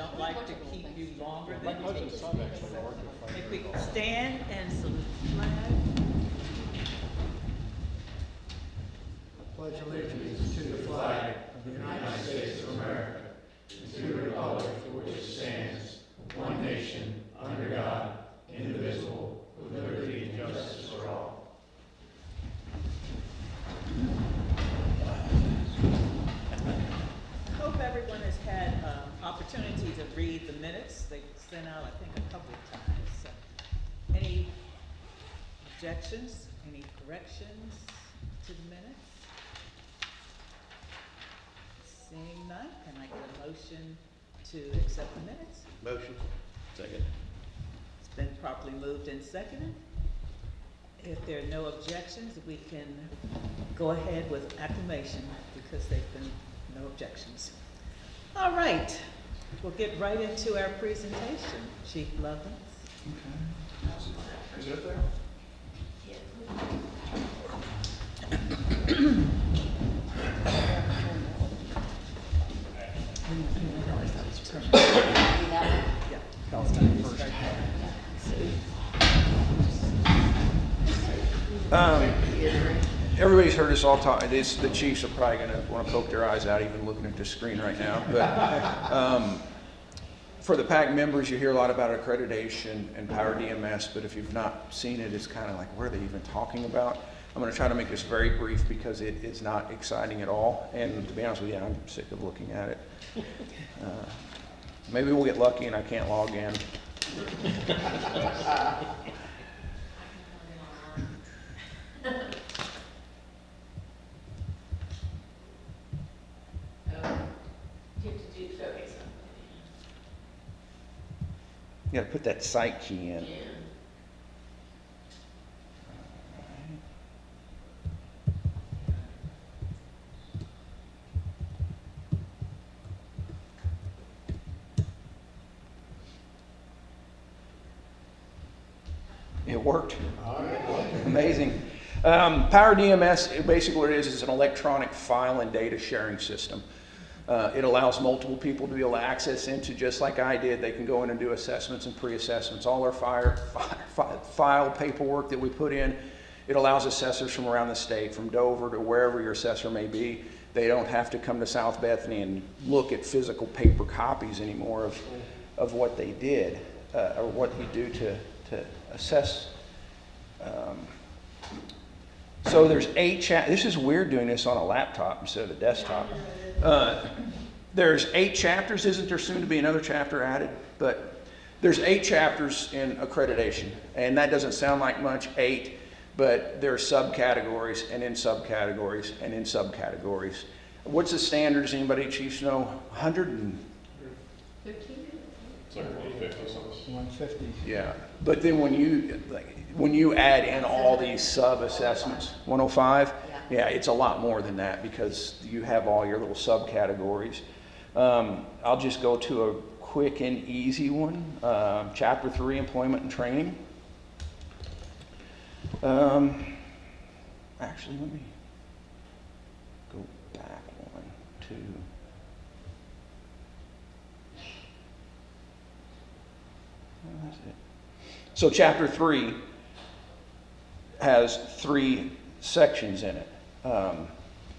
don't like to keep you longer My than cousin's son actually worked at if we Fight can stand and salute the flag. Pledge allegiance to the flag of the United States of America and to the republic for which it stands, one nation, under God, indivisible, with liberty and justice for all. I hope everyone has had opportunity to read the minutes. They sent out, I think, a couple of times. So, any objections? Any corrections to the minutes? Seeing none, can I get a motion to accept the minutes? Motion. Second. It's been properly moved and seconded. If there are no objections, we can go ahead with acclamation because there've been no objections. All right, we'll get right into our presentation. Chief Lovins. Is it there? Everybody's heard us all talk. The chiefs are probably going to want to poke their eyes out even looking at the screen right now. But for the PAC members, you hear a lot about accreditation and Power DMS, but if you've not seen it, it's kind of like, what are they even talking about? I'm going to try to make this very brief because it is not exciting at all. And to be honest with you, I'm sick of looking at it. Maybe we'll get lucky and I can't log in. You got to put that site key in. Yeah. It worked. Amazing. Power DMS, basically what it is an electronic file and data sharing system. It allows multiple people to be able to access into, just like I did. They can go in and do assessments and pre-assessments. All our file paperwork that we put in, it allows assessors from around the state, from Dover to wherever your assessor may be. They don't have to come to South Bethany and look at physical paper copies anymore of what they did or what you do to assess. So there's 8 chapters. This is weird doing this on a laptop instead of a desktop. There's 8 chapters. Isn't there soon to be another chapter added? But there's 8 chapters in accreditation. And that doesn't sound like much, 8, but there are subcategories and in subcategories and in subcategories. What's the standards? Anybody, chiefs, know? 150? It's like 150 something. 150. Yeah. But then when you add in all these sub-assessments, 105, yeah, it's a lot more than that because you have all your little subcategories. I'll just go to a quick and easy one. Chapter 3, Employment and Training. Actually, let me go back one, two. That's it. So chapter 3 has 3 sections in it.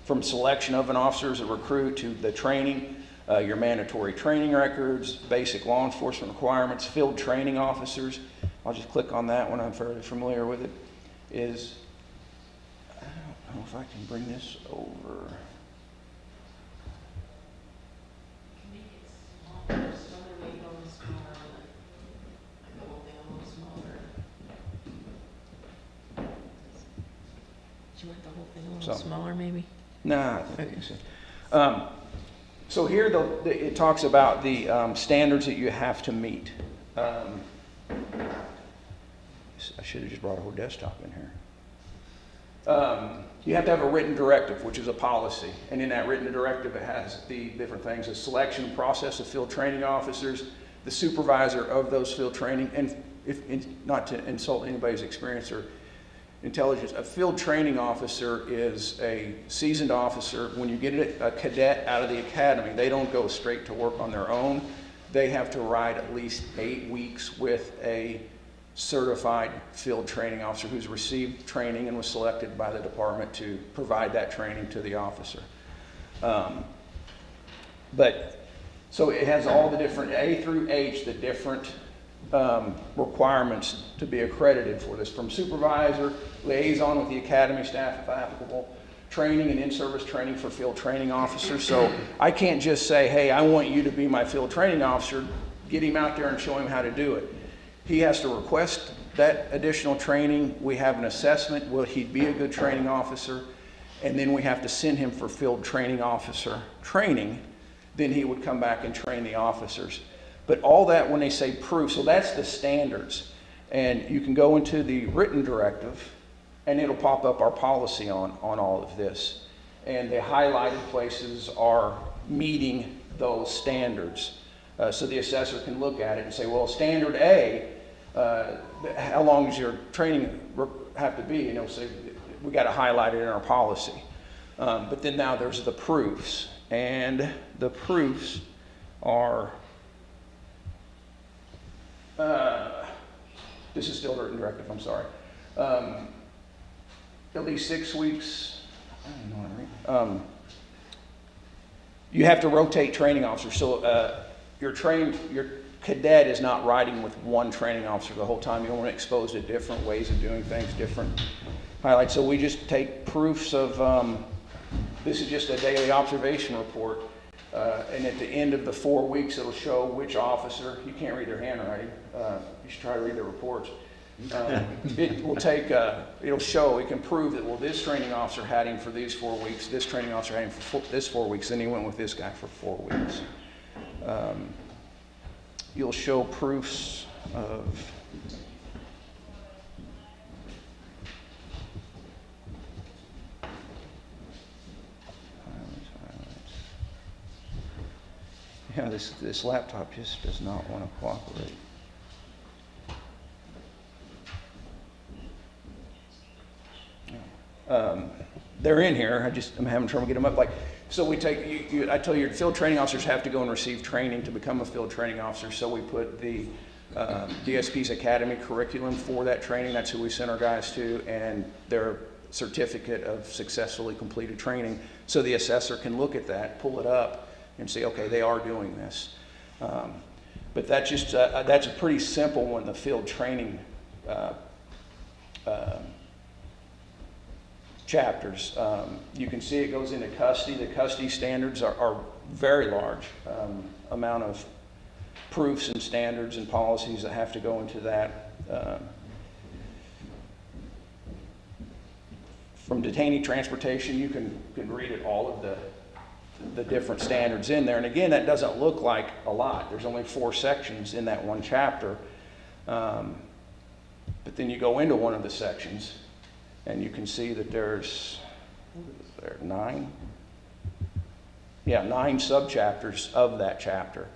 From selection of an officer as a recruit to the training, your mandatory training records, basic law enforcement requirements, field training officers. I'll just click on that one. I'm fairly familiar with it. I don't know if I can bring this over. You want the whole thing a little smaller, maybe? Nah, I think so. So here it talks about the standards that you have to meet. I should have just brought a whole desktop in here. You have to have a written directive, which is a policy. And in that written directive, it has the different things: the selection process of field training officers, the supervisor of those field training, and not to insult anybody's experience or intelligence, a field training officer is a seasoned officer. When you get a cadet out of the academy, they don't go straight to work on their own. they have to ride at least 8 weeks with a certified field training officer who's received training and was selected by the department to provide that training to the officer. So it has all the different, A through H, the different requirements to be accredited for this, from supervisor, liaison with the academy staff if applicable, training and in-service training for field training officers. So I can't just say, hey, I want you to be my field training officer, get him out there and show him how to do it. He has to request that additional training. We have an assessment, will he be a good training officer? And then we have to send him for field training officer training. Then he would come back and train the officers. But all that, when they say proof, so that's the standards. And you can go into the written directive and it'll pop up our policy on all of this. And the highlighted places are meeting those standards. So the assessor can look at it and say, well, standard A, how long does your training have to be? And they'll say, we got to highlight it in our policy. But then now there's the proofs. And the proofs are, this is still the written directive, I'm sorry. At least 6 weeks, I don't know what I read. You have to rotate training officers. So your cadet is not riding with one training officer the whole time. You want to expose to different ways of doing things, different highlights. So we just take proofs of, this is just a daily observation report. And at the end of the 4 weeks, it'll show which officer, you can't read their handwriting, you should try to read their reports. It will take, it'll show, it can prove that, well, this training officer had him for these 4 weeks, this training officer had him for this 4 weeks, then he went with this guy for 4 weeks. You'll show proofs of yeah, this laptop just does not want to cooperate. They're in here. I'm having trouble getting them up. Like, so we take I tell you, field training officers have to go and receive training to become a field training officer. So we put the DSP's Academy curriculum for that training. That's who we send our guys to, and their certificate of successfully completed training. So the assessor can look at that, pull it up, and say, okay, they are doing this. But that's just that's a pretty simple one. The field training chapters. You can see it goes into custody. The custody standards are very large amount of proofs and standards and policies that have to go into that. From detainee transportation, you can read it, all of the different standards in there. And again, that doesn't look like a lot. There's only 4 sections in that one chapter. But then you go into one of the sections, and you can see that there's 9 subchapters of that chapter.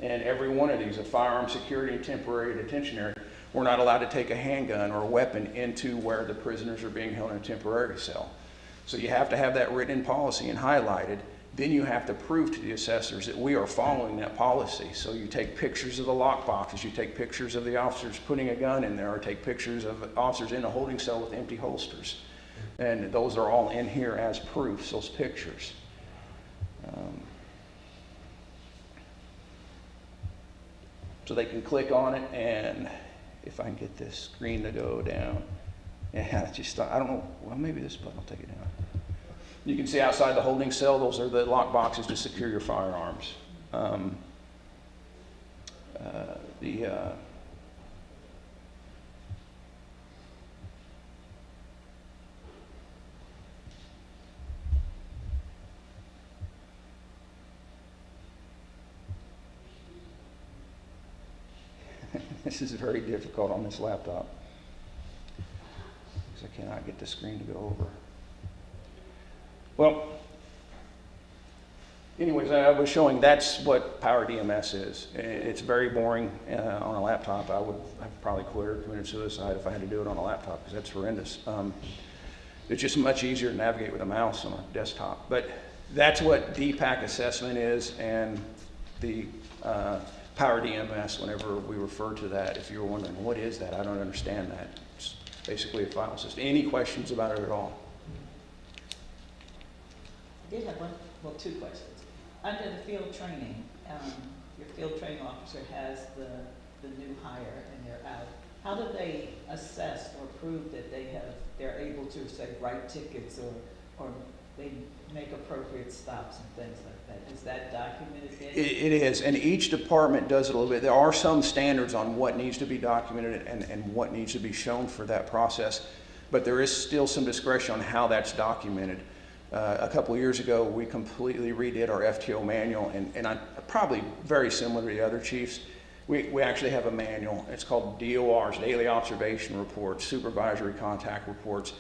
And every one of these, a firearm security and temporary detention area, we're not allowed to take a handgun or a weapon into where the prisoners are being held in a temporary cell. So you have to have that written in policy and highlighted. Then you have to prove to the assessors that we are following that policy. So you take pictures of the lock boxes, you take pictures of the officers putting a gun in there, or take pictures of officers in a holding cell with empty holsters. And those are all in here as proofs, those pictures. So they can click on it, and if I can get this screen to go down, yeah, just, I don't know, well, maybe this button will take it down. You can see outside the holding cell, those are the lock boxes to secure your firearms. This is very difficult on this laptop because I cannot get the screen to go over. Well, anyways, I was showing that's what Power DMS is. It's very boring on a laptop. I'd probably quit or committed suicide if I had to do it on a laptop because that's horrendous. It's just much easier to navigate with a mouse on a desktop. But that's what DPAC assessment is, and the Power DMS, whenever we refer to that, if you're wondering, what is that? I don't understand that. It's basically a file system. Any questions about it at all? I did have two questions. Under the field training, your field training officer has the new hire and they're out. How do they assess or prove that they're able to, say, write tickets or they make appropriate stops and things like that? Is that documented? It is, and each department does it a little bit. There are some standards on what needs to be documented and what needs to be shown for that process, but there is still some discretion on how that's documented. A couple of years ago, we completely redid our FTO manual, and I'm probably very similar to the other chiefs. We actually have a manual. It's called DORs, Daily Observation Reports, Supervisory Contact Reports.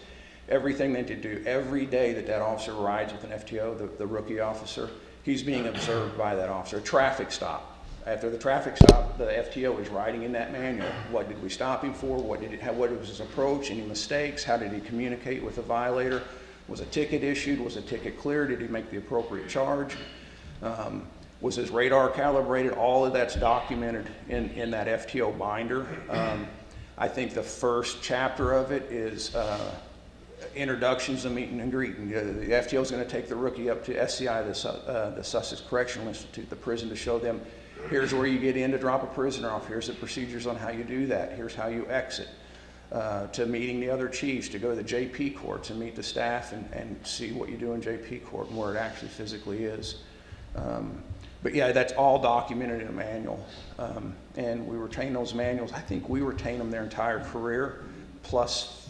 Everything that they do, every day that officer rides with an FTO, the rookie officer, he's being observed by that officer. A traffic stop. After the traffic stop, the FTO is writing in that manual. What did we stop him for? What was his approach? Any mistakes? How did he communicate with the violator? Was a ticket issued? Was a ticket cleared? Did he make the appropriate charge? Was his radar calibrated? All of that's documented in that FTO binder. I think the first chapter of it is introductions to meeting and greeting. The FTO is going to take the rookie up to SCI, the Sussex Correctional Institute, the prison, to show them, here's where you get in to drop a prisoner off. Here's the procedures on how you do that. Here's how you exit. To meeting the other chiefs, to go to the JP court, to meet the staff and see what you do in JP court and where it actually physically is. But yeah, that's all documented in a manual. And we retain those manuals. I think we retain them their entire career, plus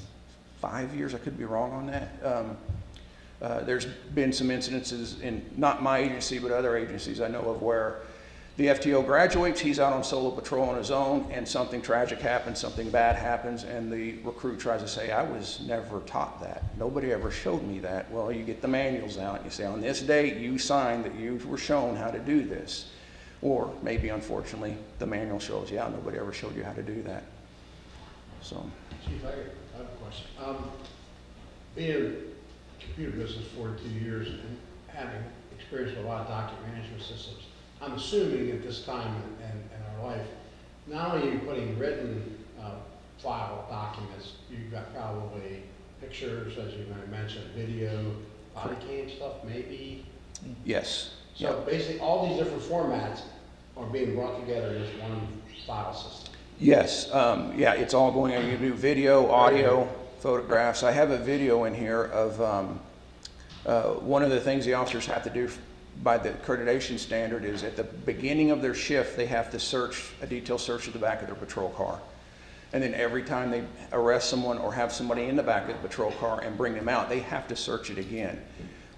5 years. I could be wrong on that. There's been some incidences in not my agency, but other agencies I know of where the FTO graduates, he's out on solo patrol on his own, and something tragic happens, something bad happens, and the recruit tries to say, I was never taught that. Nobody ever showed me that. Well, you get the manuals out, and you say, on this date, you signed that you were shown how to do this. Or maybe, unfortunately, the manual shows, yeah, nobody ever showed you how to do that. So. Chief, I have a question. Being in the computer business for 42 years and having experience with a lot of document management systems, I'm assuming at this time in our life, not only are you putting written file documents, you've got probably pictures, as you mentioned, video, body cam stuff, maybe? Yes. So Yep. basically all these different formats are being brought together in this one file system. Yes, yeah, it's all going on. You can do video, audio, photographs. I have a video in here of one of the things the officers have to do by the accreditation standard is at the beginning of their shift, they have to search, a detailed search of the back of their patrol car. And then every time they arrest someone or have somebody in the back of the patrol car and bring them out, they have to search it again.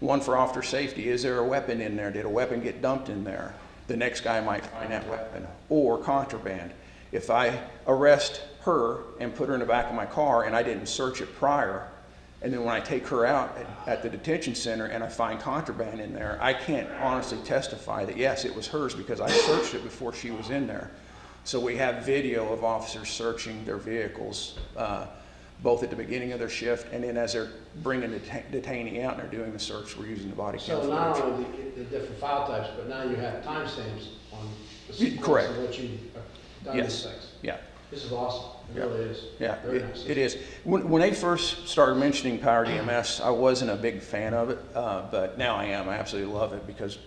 One for officer safety, is there a weapon in there? Did a weapon get dumped in there? The next guy might find that weapon. Or contraband. If I arrest her and put her in the back of my car and I didn't search it prior, and then when I take her out at the detention center and I find contraband in there, I can't honestly testify that yes, it was hers because I searched it before she was in there. So we have video of officers searching their vehicles, both at the beginning of their shift and then as they're bringing the detainee out and they're doing the search, we're using the body cam. So not only the different file types, but now you have timestamps on the sequence Correct. of what you've done Yes. these things. Yeah. This is awesome. It Yeah. really is. Yeah, Very nice. it is. When they first started mentioning Power DMS, I wasn't a big fan of it, but now I am. I absolutely love it because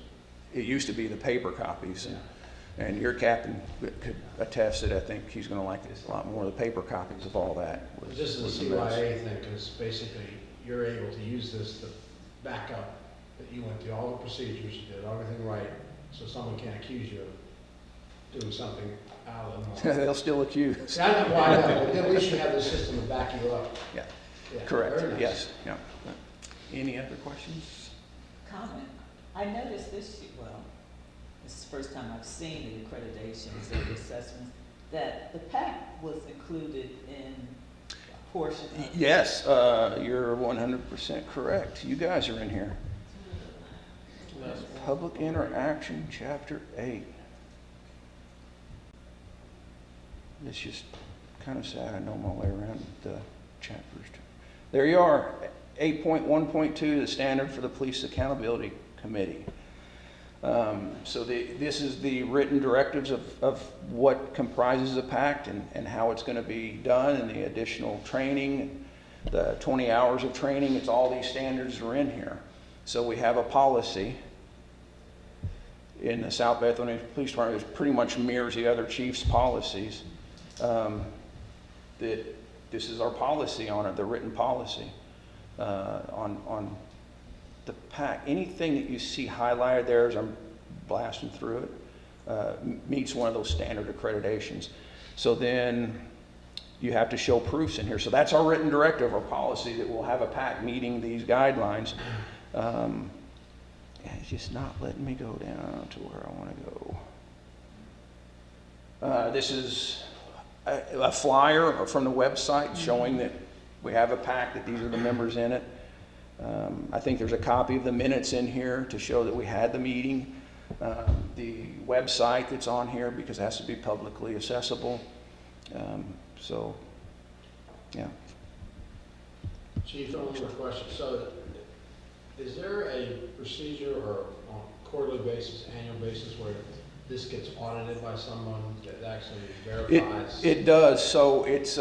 it used to be the paper copies, and your captain could attest that I think he's going to like this a lot more. The paper copies of all that. This is a CIA thing because basically you're able to use this to back up that you went through all the procedures, you did everything right, so someone can't accuse you of doing something out of the norm. They'll still accuse. I know why not, but at least you have the system to back you up. Yeah, Yeah, correct. very nice. Yes. Yeah. Any other questions? Comment. I noticed this, well, this is the first time I've seen the accreditations or the assessments, that the PAC was included in a portion of it. Yes, you're 100% correct. You guys are in here. Public interaction, chapter 8. It's just kind of sad. I know my way around the chapters. There you are, 8.1.2, the standard for the Police Accountability Committee. This is the written directives of what comprises a PAC and how it's going to be done, and the additional training, the 20 hours of training. It's all these standards are in here. So we have a policy in the South Bethlehem Police Department that pretty much mirrors the other chief's policies. That this is our policy on it, the written policy on the PAC. Anything that you see highlighted there as I'm blasting through it meets one of those standard accreditations. So then you have to show proofs in here. So that's our written directive, our policy, that we'll have a PAC meeting these guidelines. It's just not letting me go down to where I want to go. This is a flyer from the website showing that we have a PAC, that these are the members in it. I think there's a copy of the minutes in here to show that we had the meeting. The website that's on here, because it has to be publicly accessible. So, yeah. Chief, one more question. So, is there a procedure or on a quarterly basis, annual basis, where this gets audited by someone that actually verifies? It does. So it's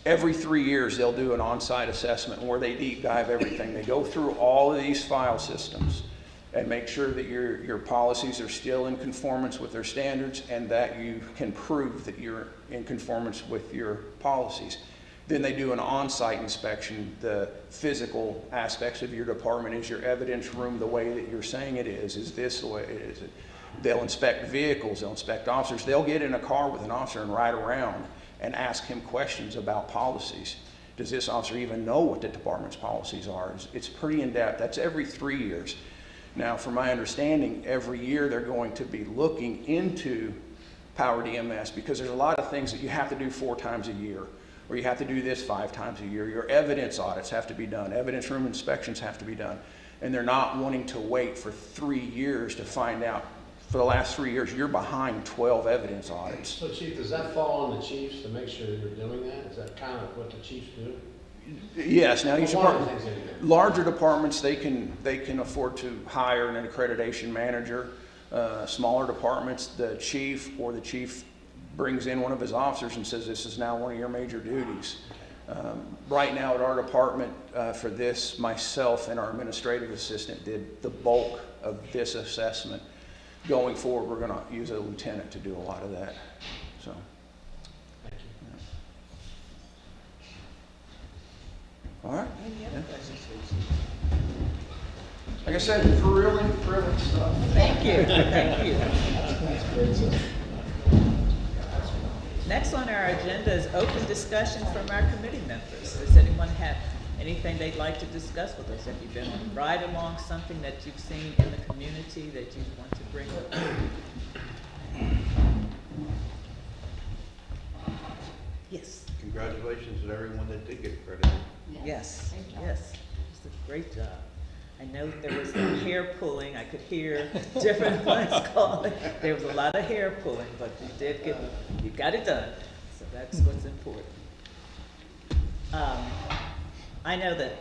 every 3 years they'll do an on-site assessment where they deep dive everything. They go through all of these file systems and make sure that your policies are still in conformance with their standards and that you can prove that you're in conformance with your policies. Then they do an on-site inspection. The physical aspects of your department, is your evidence room the way that you're saying it is? Is this the way it is? They'll inspect vehicles, they'll inspect officers. They'll get in a car with an officer and ride around and ask him questions about policies. Does this officer even know what the department's policies are? It's pretty in-depth. That's every 3 years. Now, from my understanding, every year they're going to be looking into Power DMS, because there's a lot of things that you have to do 4 times a year, or you have to do this 5 times a year. Your evidence audits have to be done. Evidence room inspections have to be done. And they're not wanting to wait for 3 years to find out. For the last 3 years, you're behind 12 evidence audits. So, Chief, does that fall on the chiefs to make sure that you're doing that? Is that kind of what the chiefs do? Yes. Now, each Well, one of the department, things they do. larger departments, they can afford to hire an accreditation manager. Smaller departments, the chief or the chief brings in one of his officers and says, this is now one of your major duties. Right now at our department, for this, myself and our administrative assistant did the bulk of this assessment. Going forward, we're going to use a lieutenant to do a lot of that. So, Thank you. yeah. All right. Any other Yeah. questions for you? Like I said, thrilling stuff. Thank you, thank you. Next on our agenda is open discussion from our committee members. Does anyone have anything they'd like to discuss with us? Have you been on a ride along, something that you've seen in the community that you want to bring up? Yes. Congratulations to everyone that did get credit. Yes, Great job. yes, it's a great job. I know there was some hair pulling, I could hear different ones calling. There was a lot of hair pulling, but you got it done, so that's what's important. I know that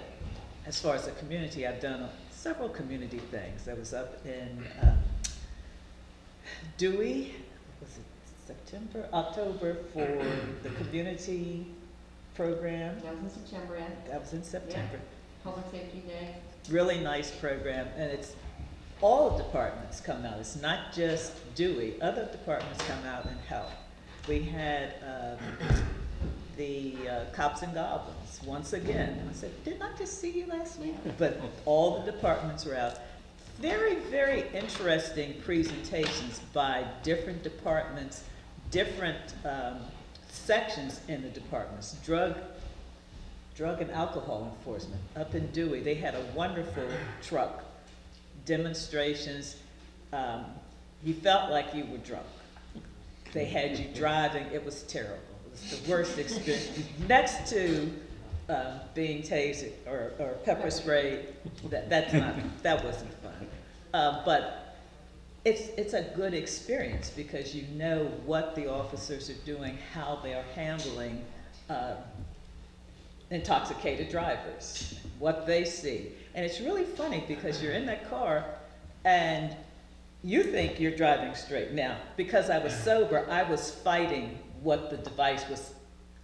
as far as the community, I've done several community things. I was up in Dewey, was it October for the community program. That was in September, yeah. That was in September. Public Safety Day. Really nice program, and it's all departments come out. It's not just Dewey. Other departments come out and help. We had the cops and goblins once again. I said, didn't I just see you last week? But all the departments were out. Very, very interesting presentations by different departments, different sections in the departments. Drug and alcohol enforcement up in Dewey. They had a wonderful truck demonstrations. You felt like you were drunk. They had you driving. It was terrible. It was the worst experience. Next to being tased or pepper sprayed, that wasn't fun. But it's a good experience because you know what the officers are doing, how they are handling intoxicated drivers, what they see. And it's really funny because you're in that car and you think you're driving straight. Now, because I was sober, I was fighting what the device was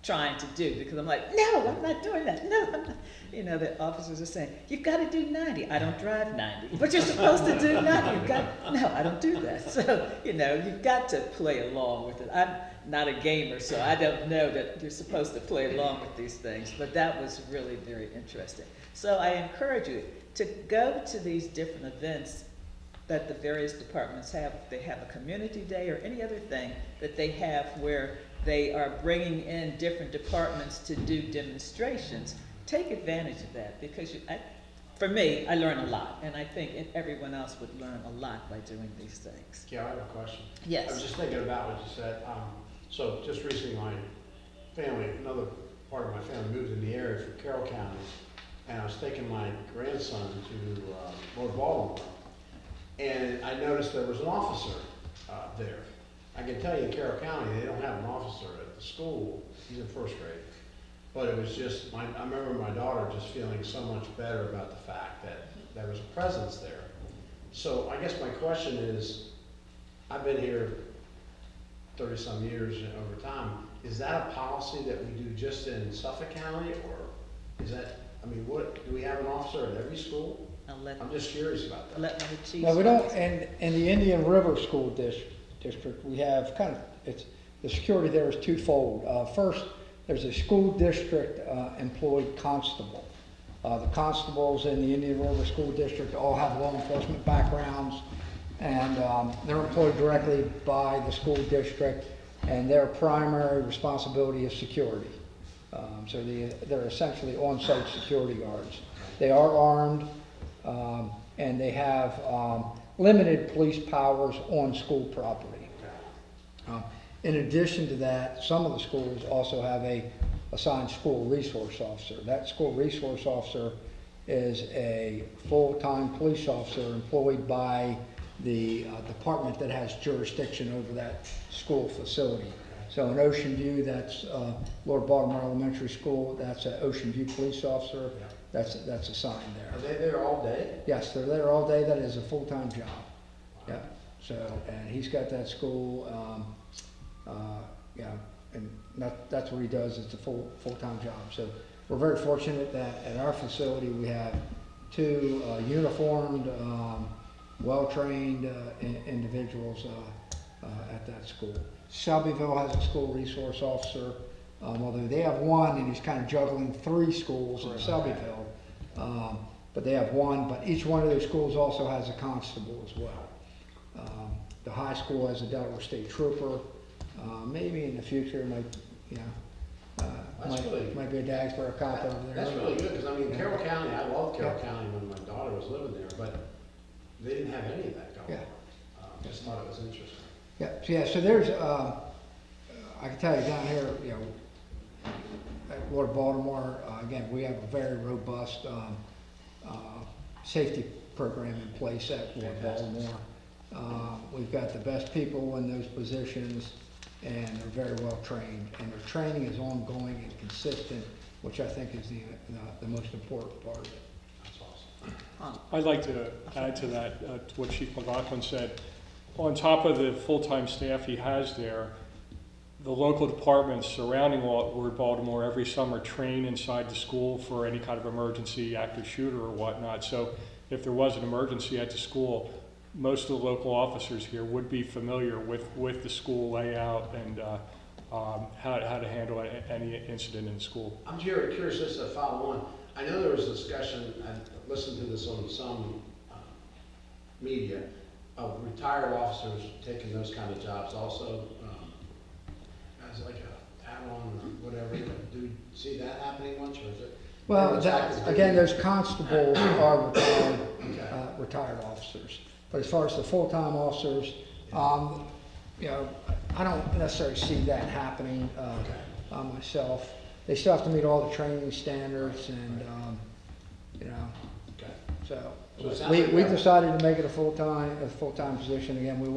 trying to do, because I'm like, no, I'm not doing that. No, I'm not. You know, the officers are saying, you've got to do 90. I don't drive 90, but you're supposed to do 90. You've got, no, I don't do that. So, you know, you've got to play along with it. I'm not a gamer, so I don't know that you're supposed to play along with these things, but that was really very interesting. So I encourage you to go to these different events that the various departments have. They have a community day or any other thing that they have where they are bringing in different departments to do demonstrations. Take advantage of that, because for me, I learn a lot, and I think everyone else would learn a lot by doing these things. Yeah, I have a question. Yes. I was just thinking about what you said. So just recently, my family, another part of my family moved in the area from Carroll County, and I was taking my grandson to Lord Baltimore, and I noticed there was an officer there. I can tell you in Carroll County, they don't have an officer at the school. He's in first grade. But it was just, I remember my daughter just feeling so much better about the fact that there was a presence there. So I guess my question is, I've been here 30-some years over time. Is that a policy that we do just in Suffolk County, or is that, I mean, what, do we have an officer at every school? I'm just curious about that. Let my chief. No, we don't, in the Indian River School District, we have kind of, the security there is twofold. First, there's a school district employed constable. The constables in the Indian River School District all have law enforcement backgrounds, and they're employed directly by the school district, and their primary responsibility is security. So they're essentially on-site security guards. They are armed, and they have limited police powers on school property. In addition to that, some of the schools also have a assigned school resource officer. That school resource officer is a full-time police officer employed by the department that has jurisdiction over that school facility. So in Ocean View, that's Lord Baltimore Elementary School. That's an Ocean View police officer. That's assigned there. Are they there all day? Yes, they're there all day. That is a full-time job. Yeah. So, and he's got that school. Yeah, and that's what he does. It's a full-time job. So we're very fortunate that at our facility we have two uniformed, well-trained individuals at that school. Shelbyville has a school resource officer, although they have one, and he's kind of juggling 3 schools in Shelbyville. But they have one, but each one of those schools also has a constable as well. The high school has a Delaware State Trooper. Maybe in the future, might be a Dagsboro cop over there. That's really good, because I mean, Carroll County, I loved Carroll County when my daughter was living there, but they didn't have any of that going on. Just thought it was interesting. Yeah. So there's, I can tell you down here, you know, at Lord Baltimore, again, we have a very robust safety program in place at Lord Baltimore. We've got the best people in those positions, and they're very well trained, and their training is ongoing and consistent, which I think is the most important part of it. That's awesome. I'd like to add to that, to what Chief McLaughlin said. On top of the full-time staff he has there, the local departments surrounding Lord Baltimore every summer train inside the school for any kind of emergency, active shooter or whatnot. So if there was an emergency at the school, most of the local officers here would be familiar with the school layout and how to handle any incident in school. I'm curious just to follow on. I know there was discussion, I listened to this on some media, of retired officers taking those kind of jobs also as like a add-on or whatever. Do you see that happening much, or is it? Well, again, those constables are retired officers. But as far as the full-time officers, you know, I don't necessarily see that happening myself. They still have to meet all the training standards, and you know. So we decided to make it a full-time position. Again, we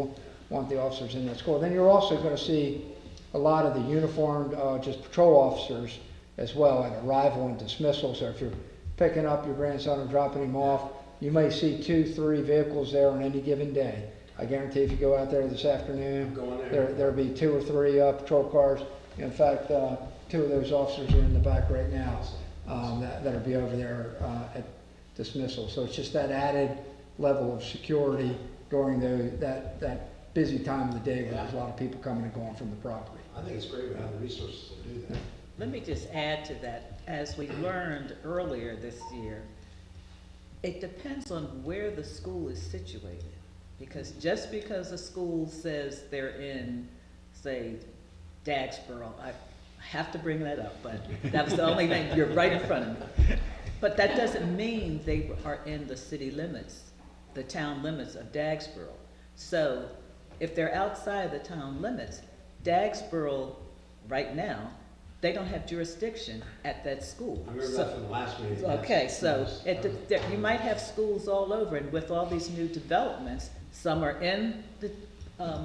want the officers in that school. Then you're also going to see a lot of the uniformed just patrol officers as well at arrival and dismissal. So if you're picking up your grandson and dropping him off, you may see 2-3 vehicles there on any given day. I guarantee if you go out there this afternoon, Go in there. there'll be 2 or 3 patrol cars. In fact, 2 of those officers are in the back right now, that'll be over there at dismissal. So it's just that added level of security during that busy time of the day where there's a lot of people coming and going from the property. I think it's great we have the resources to do that. Let me just add to that, as we learned earlier this year, it depends on where the school is situated. Because just because a school says they're in, say, Dagsboro, I have to bring that up, but that was the only thing, you're right in front of me. But that doesn't mean they are in the city limits, the town limits of Dagsboro. So if they're outside the town limits, Dagsboro, right now, they don't have jurisdiction at that school. I remember So- that from the last meeting. Okay, so Yes. you might have schools all over, and with all these new developments, some are in the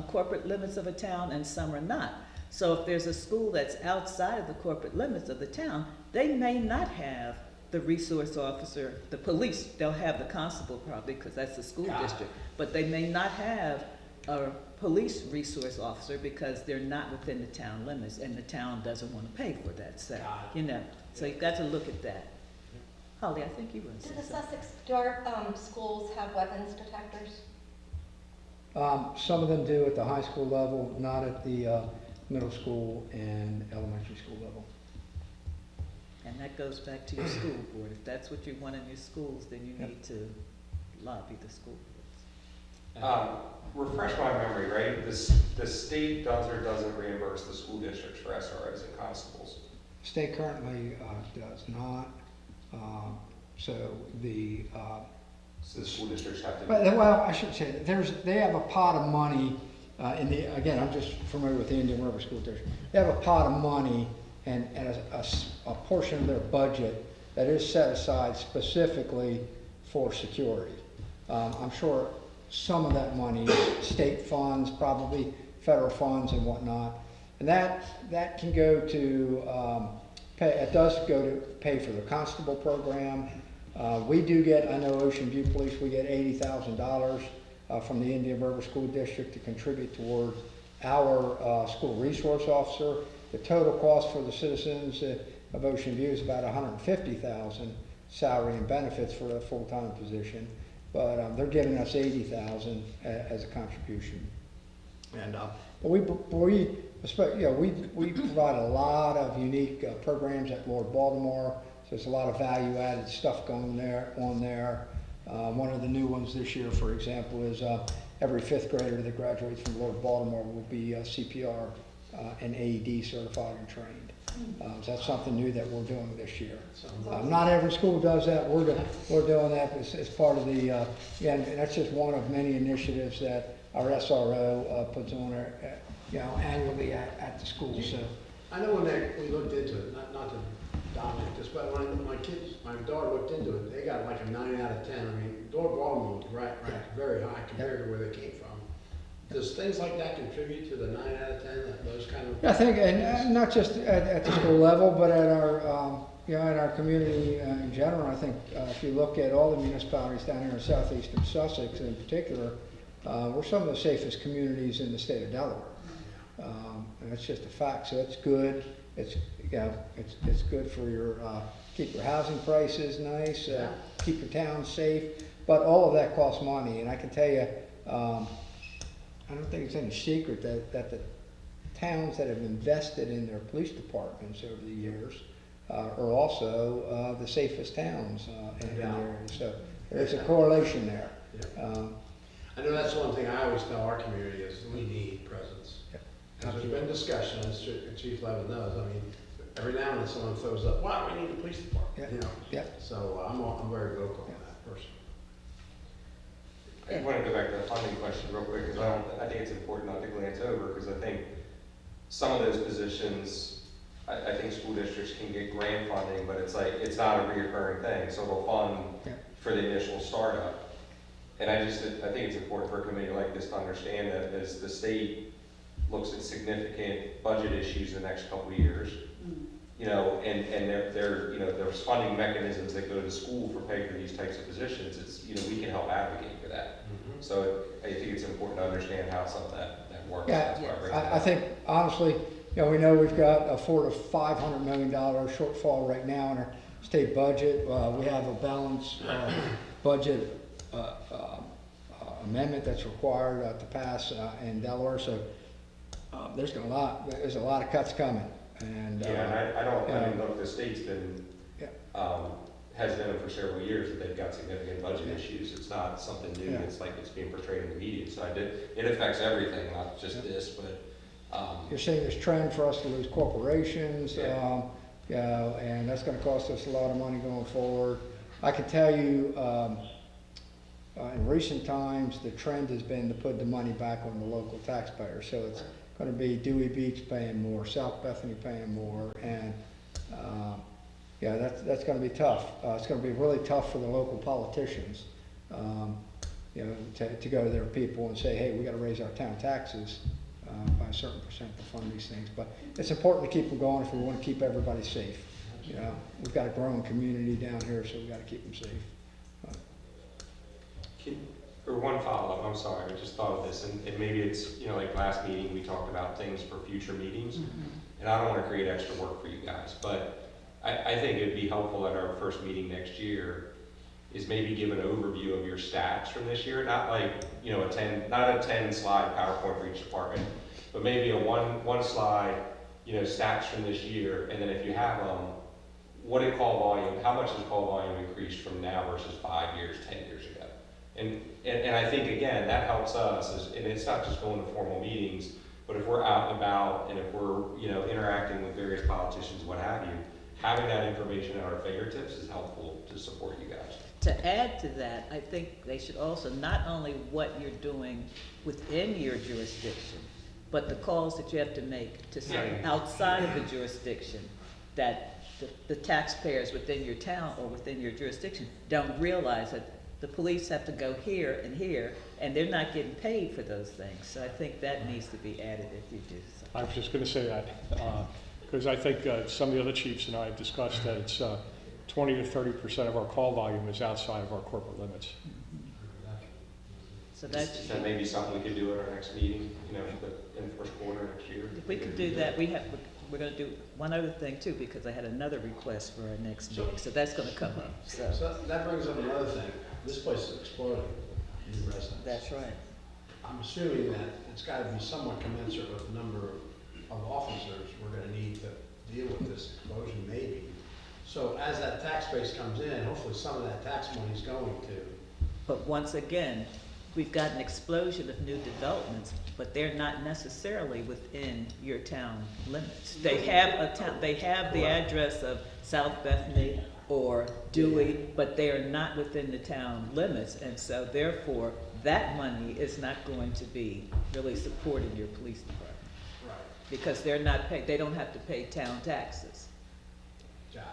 corporate limits of a town and some are not. So if there's a school that's outside of the corporate limits of the town, they may not have the resource officer, the police, they'll have the constable probably, because that's the school Got it. district, but they may not have a police resource officer because they're not within the town limits, and the town doesn't want to pay for that, so, Got it. you know, so you've got to look at that. Holly, I think you were Do saying the something. Sussex Dart schools have weapons detectors? Some of them do at the high school level, not at the middle school and elementary school level. And that goes back to your school board. If that's what you want in your schools, then you Yep. need to lobby the school boards. Refresh my memory, right? The state does or doesn't reimburse the school districts for SROs and constables? State currently does not, so the, So the school districts have to. well, I should say, they have a pot of money, again, I'm just familiar with the Indian River School District. They have a pot of money and a portion of their budget that is set aside specifically for security. I'm sure some of that money is state funds, probably federal funds and whatnot. And that can go to, it does go to pay for the constable program. We do get, I know Ocean View Police, we get $80,000 from the Indian River School District to contribute towards our school resource officer. The total cost for the citizens of Ocean View is about $150,000 salary and benefits for a full-time position, but they're giving us $80,000 as a contribution. And but we provide a lot of unique programs at Lord Baltimore. So there's a lot of value-added stuff going on there. One of the new ones this year, for example, is every 5th grader that graduates from Lord Baltimore will be CPR and AED certified and trained. So that's something new that we're doing this year. Not every school does that. We're doing that as part of the, again, that's just one of many initiatives that our SRO puts on annually at the school. So I know when we looked into it, not to dominate this, but when my daughter looked into it, they got like a 9 out of 10. I mean, Lord Baltimore was ranked very high compared to where they came from. Does things like that contribute to the 9 out of 10, those kind of? I think, and not just at the school level, but at our, at our community in general. I think if you look at all the municipalities down here in southeastern Sussex in particular, we're some of the safest communities in the state of Delaware. And it's just a fact. So it's good. It's good for your keep your housing prices nice, keep your town safe. But all of that costs money, and I can tell you, I don't think it's any secret that the towns that have invested in their police departments over the years are also the safest towns in the area. So there's a correlation there. Yeah. I know that's one thing I always tell our community is we need presence. Because there's been discussion, as Chief Levin knows, I mean, every now and then someone throws up, wow, we need a police department, you know? Yeah. So I'm very vocal on that personally. I want to go back to the funding question real quick, because I think it's important not to glance over, because I think some of those positions, I think school districts can get grant funding, but it's like, it's not a reoccurring thing, so they'll fund for the initial startup. And I think it's important for a committee like this to understand that as the state looks at significant budget issues in the next couple of years, you know, and there's funding mechanisms that go to the school for pay for these types of positions. It's, you know, we can help advocate for that. So I think it's important to understand how some of that works. Yeah, That's why I bring it I up. think honestly, we know we've got a $400 to $500 million shortfall right now in our state budget. We have a balanced budget amendment that's required to pass in Delaware. So there's a lot of cuts coming. And Yeah, and I mean, yeah. look, the state's been, Yeah. has known for several years that they've got significant budget issues. It's not something new. Yeah. It's like it's being portrayed in the media. So it affects everything, not just this, but. You're seeing this trend for us to lose corporations, and that's going to cost us a lot of money going forward. I can tell you, in recent times, the trend has been to put the money back on the local taxpayers. So it's going to be Dewey Beach paying more, South Bethany paying more, and that's going to be tough. It's going to be really tough for the local politicians, to go to their people and say, hey, we got to raise our town taxes by a certain percent to fund these things. But it's important to keep them going if we want to keep everybody safe. We've got a growing community down here, so we've got to keep them safe. For one follow-up, I'm sorry, I just thought of this, and maybe it's, like last meeting, we talked about things for future meetings, and I don't want to create extra work for you guys, but I think it'd be helpful at our first meeting next year is maybe give an overview of your stats from this year, not like, not a 10 slide PowerPoint for each department, but maybe a one slide, stats from this year, and then if you have them, what did call volume, how much has call volume increased from now versus 5 years, 10 years ago? And I think, again, that helps us, and it's not just going to formal meetings, but if we're out and about and if we're, interacting with various politicians, what have you, having that information at our fingertips is helpful to support you guys. To add to that, I think they should also, not only what you're doing within your jurisdiction, but the calls that you have to make to certain outside of the jurisdiction that the taxpayers within your town or within your jurisdiction don't realize that the police have to go here, and they're not getting paid for those things. So I think that needs to be added if you do so. I was just going to say that, because I think some of the other chiefs and I have discussed that it's 20 to 30% of our call volume is outside of our corporate limits. So that's, That may be something we could do at our next meeting, in the first quarter next year. if we could do that, we're gonna do one other thing too, because I had another request for our next meeting, so that's gonna come up, so. So that brings up another thing. This place is exploding, new residents. That's right. I'm assuming that it's got to be somewhat commensurate with the number of officers we're going to need to deal with this explosion, maybe. So as that tax base comes in, hopefully some of that tax money is going to. But once again, we've got an explosion of new developments, but they're not necessarily within your town limits. They have the address of South Bethany or Dewey, but they are not within the town limits, and so therefore, that money is not going to be really supporting your police department. Right. Because they're not paid, they don't have to pay town taxes. Got it.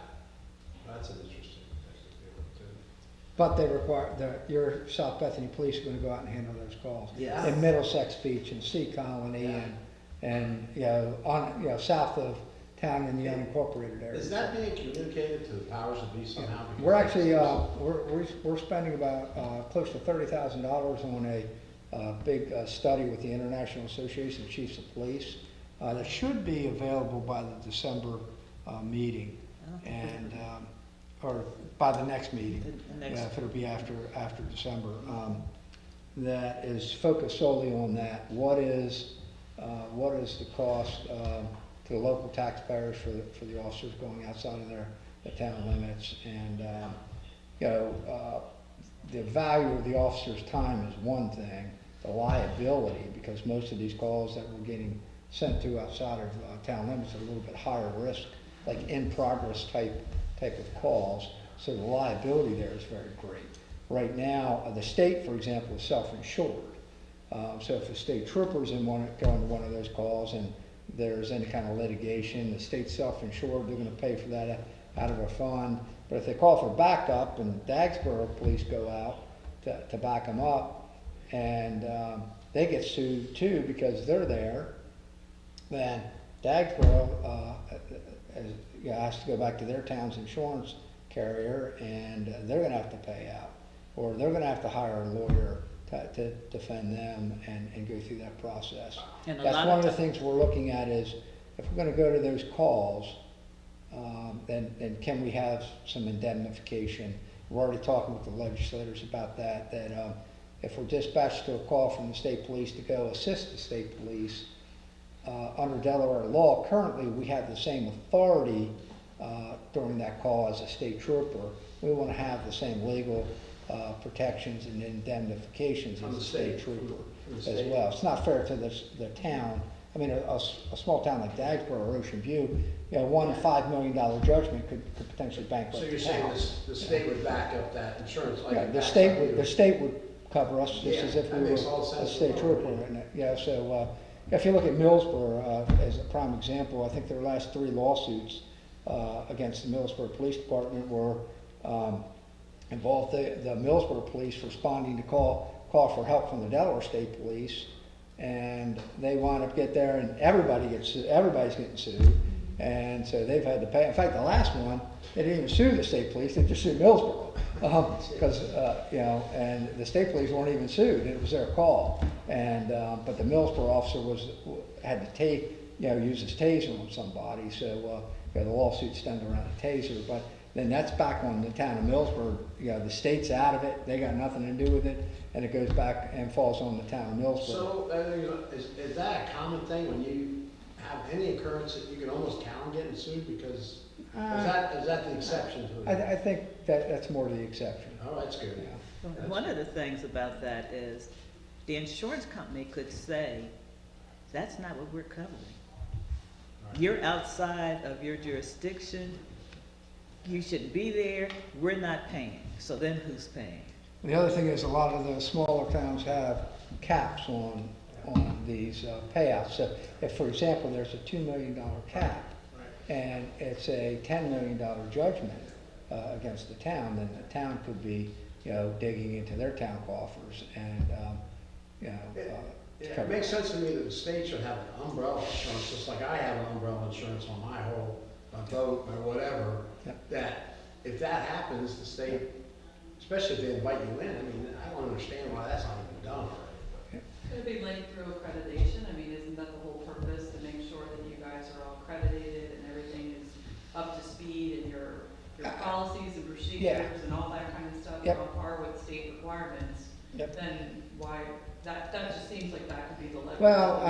That's an interesting thing to deal with too. But they require, your South Bethany police are going to go out and handle those calls. Yes. In Middlesex Beach and Sea Colony and south of town in the unincorporated area. Is that being communicated to the powers that be somehow? Because We're actually, we're spending about close to $30,000 on a big study with the International Association of Chiefs of Police that should be available by the December meeting, and or by the next meeting, if it'll be after December. That is focused solely on that. What is the cost to the local taxpayers for the officers going outside of the town limits, and the value of the officer's time is one thing. The liability, because most of these calls that we're getting sent to outside of town limits are a little bit higher risk, like in progress type of calls. So the liability there is very great. Right now, the state, for example, is self-insured. So if the state troopers going to one of those calls and there's any kind of litigation, the state's self-insured, they're going to pay for that out of a fund. But if they call for backup and Dagsboro police go out to back them up, and they get sued too because they're there, then Dagsboro has to go back to their town's insurance carrier, and they're going to have to pay out, or they're going to have to hire a lawyer to defend them and go through that process. And a That's lot one of the ti- things we're looking at is, if we're gonna go to those calls, then can we have some indemnification? We're already talking with the legislators about that, if we're dispatched to a call from the state police to go assist the state police, under Delaware law, currently, we have the same authority during that call as a state trooper. We want to have the same legal protections and indemnifications From as the a state state, trooper from the as state. well. It's not fair to the town. I mean, a small town like Dagsboro or Ocean View, one $5 million judgment could potentially So bankrupt you're the saying town. the state would back up that insurance like Yeah, it the backs state up would, you? the state would cover us just Yeah, as if that we makes were all a sense. state trooper. And, so if you look at Millsboro as a prime example, I think their last 3 lawsuits against the Millsboro Police Department were involved the Millsboro Police responding to call for help from the Delaware State Police, and they wind up get there and everybody's getting sued, and so they've had to pay. In fact, the last one, they didn't even sue the state police; they just sued Millsboro because and the state police weren't even sued; it was their call. And but the Millsboro officer had to use his taser on somebody, so the lawsuit stemmed around a taser, but. Then that's back on the town of Millsboro. The state's out of it; they got nothing to do with it, and it goes back and falls on the town of Millsboro. So, is that a common thing when you have any occurrence that you can almost count on getting sued? Because is that the exception to it? I think that's more the exception. Oh, that's good. Yeah. That's One of the things about that is the insurance company could say, that's not what we're covering. Right. You're outside of your jurisdiction. You shouldn't be there. We're not paying. So then who's paying? The other thing is a lot of the smaller towns have caps on these payouts. So if, for example, there's a $2 million cap and it's a $10 million judgment against the town, then the town could be, digging into their town coffers and, It makes sense to me that the state should have an umbrella insurance, just like I have an umbrella insurance on my whole boat or whatever. Yeah. That if that happens, the state, especially if they invite you in, I mean, I don't understand why that's not even done already. Could it be linked through accreditation? I mean, isn't that the whole purpose, to make sure that you guys are all accredited and everything is up to speed and your policies and procedures and all that kind of stuff Yep. are on par with state requirements? Yep. Then why, that just seems like that could be the level Well,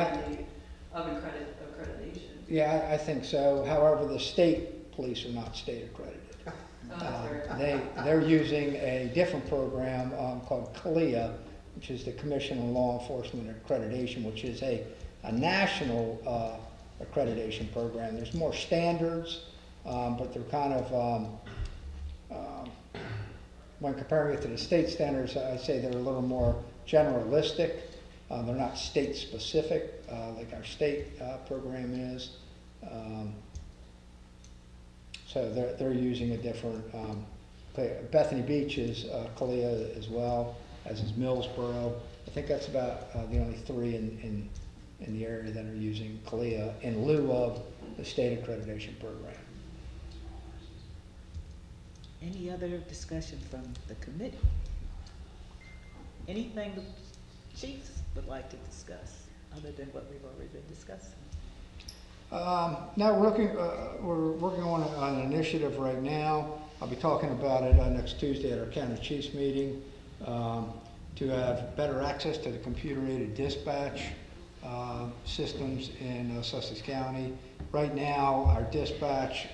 of accreditation. Yeah, I think so. However, the state police are not state accredited. So that's very They're using a different program called CLIA, which is the Commission on Law Enforcement Accreditation, which is a national accreditation program. There's more standards, but they're kind of, when comparing it to the state standards, I'd say they're a little more generalistic. They're not state specific like our state program is. So they're using a different, Bethany Beach is CLIA as well, as is Millsboro. I think that's about the only 3 in the area that are using CLIA in lieu of the state accreditation program. Any other discussion from the committee? Anything the chiefs would like to discuss, other than what we've already been discussing? No, we're working on an initiative right now. I'll be talking about it next Tuesday at our county chiefs meeting, to have better access to the computer-aided dispatch systems in Sussex County. Right now, our dispatch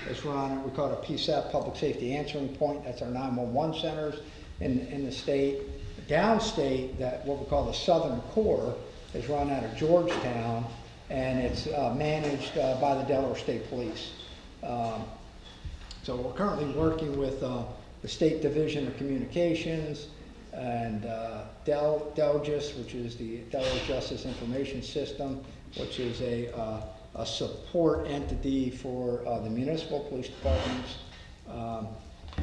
is run, we call it a PSAP, Public Safety Answering Point. That's our 911 centers in the state. Downstate, that what we call the Southern Core, is run out of Georgetown, and it's managed by the Delaware State Police. So we're currently working with the State Division of Communications and DELGIS, which is the Delaware Justice Information System, which is a support entity for the municipal police departments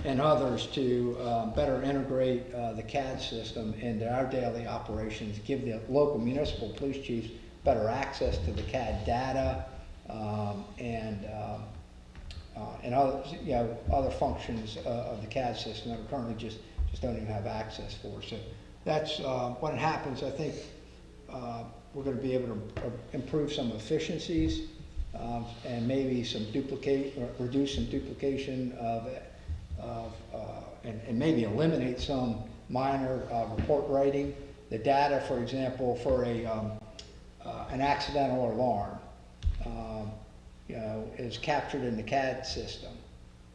and others to better integrate the CAD system into our daily operations, give the local municipal police chiefs better access to the CAD data and other, other functions of the CAD system that we currently just don't even have access for. So that's, when it happens, I think, we're gonna be able to improve some efficiencies, and maybe reduce some duplication and maybe eliminate some minor, report writing. The data, for example, for an accidental alarm, is captured in the CAD system.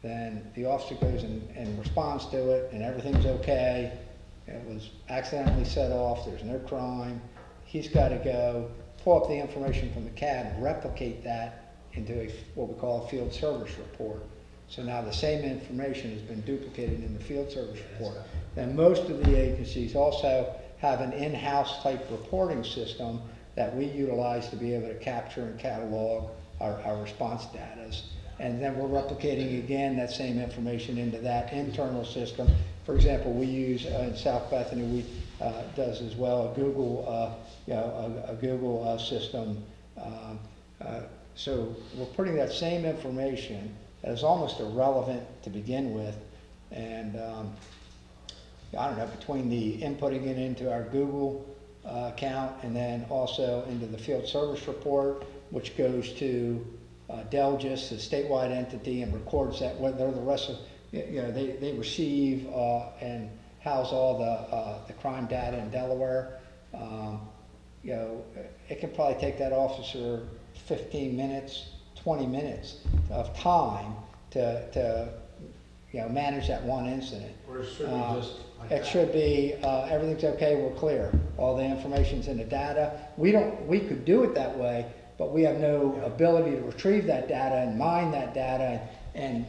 Then the officer goes and responds to it, and everything's okay. It was accidentally set off, there's no crime. He's got to go pull up the information from the CAD and replicate that into what we call a field service report. So now the same information has been duplicated in the field service report. Then most of the agencies also have an in-house type reporting system that we utilize to be able to capture and catalog our response data. And then we're replicating again that same information into that internal system. For example, we use in South Bethany, we does as well a Google system. So we're putting that same information that is almost irrelevant to begin with, and I don't know, between the inputting it into our Google account and then also into the field service report, which goes to Delgis, the statewide entity, and records that whether the rest of, they receive and house all the crime data in Delaware. It can probably take that officer 15 minutes, 20 minutes of time to manage that one incident. Or it should be just like It that. should be, everything's okay, we're clear. All the information's in the data. We could do it that way, but we have no ability to retrieve that data and mine that data, and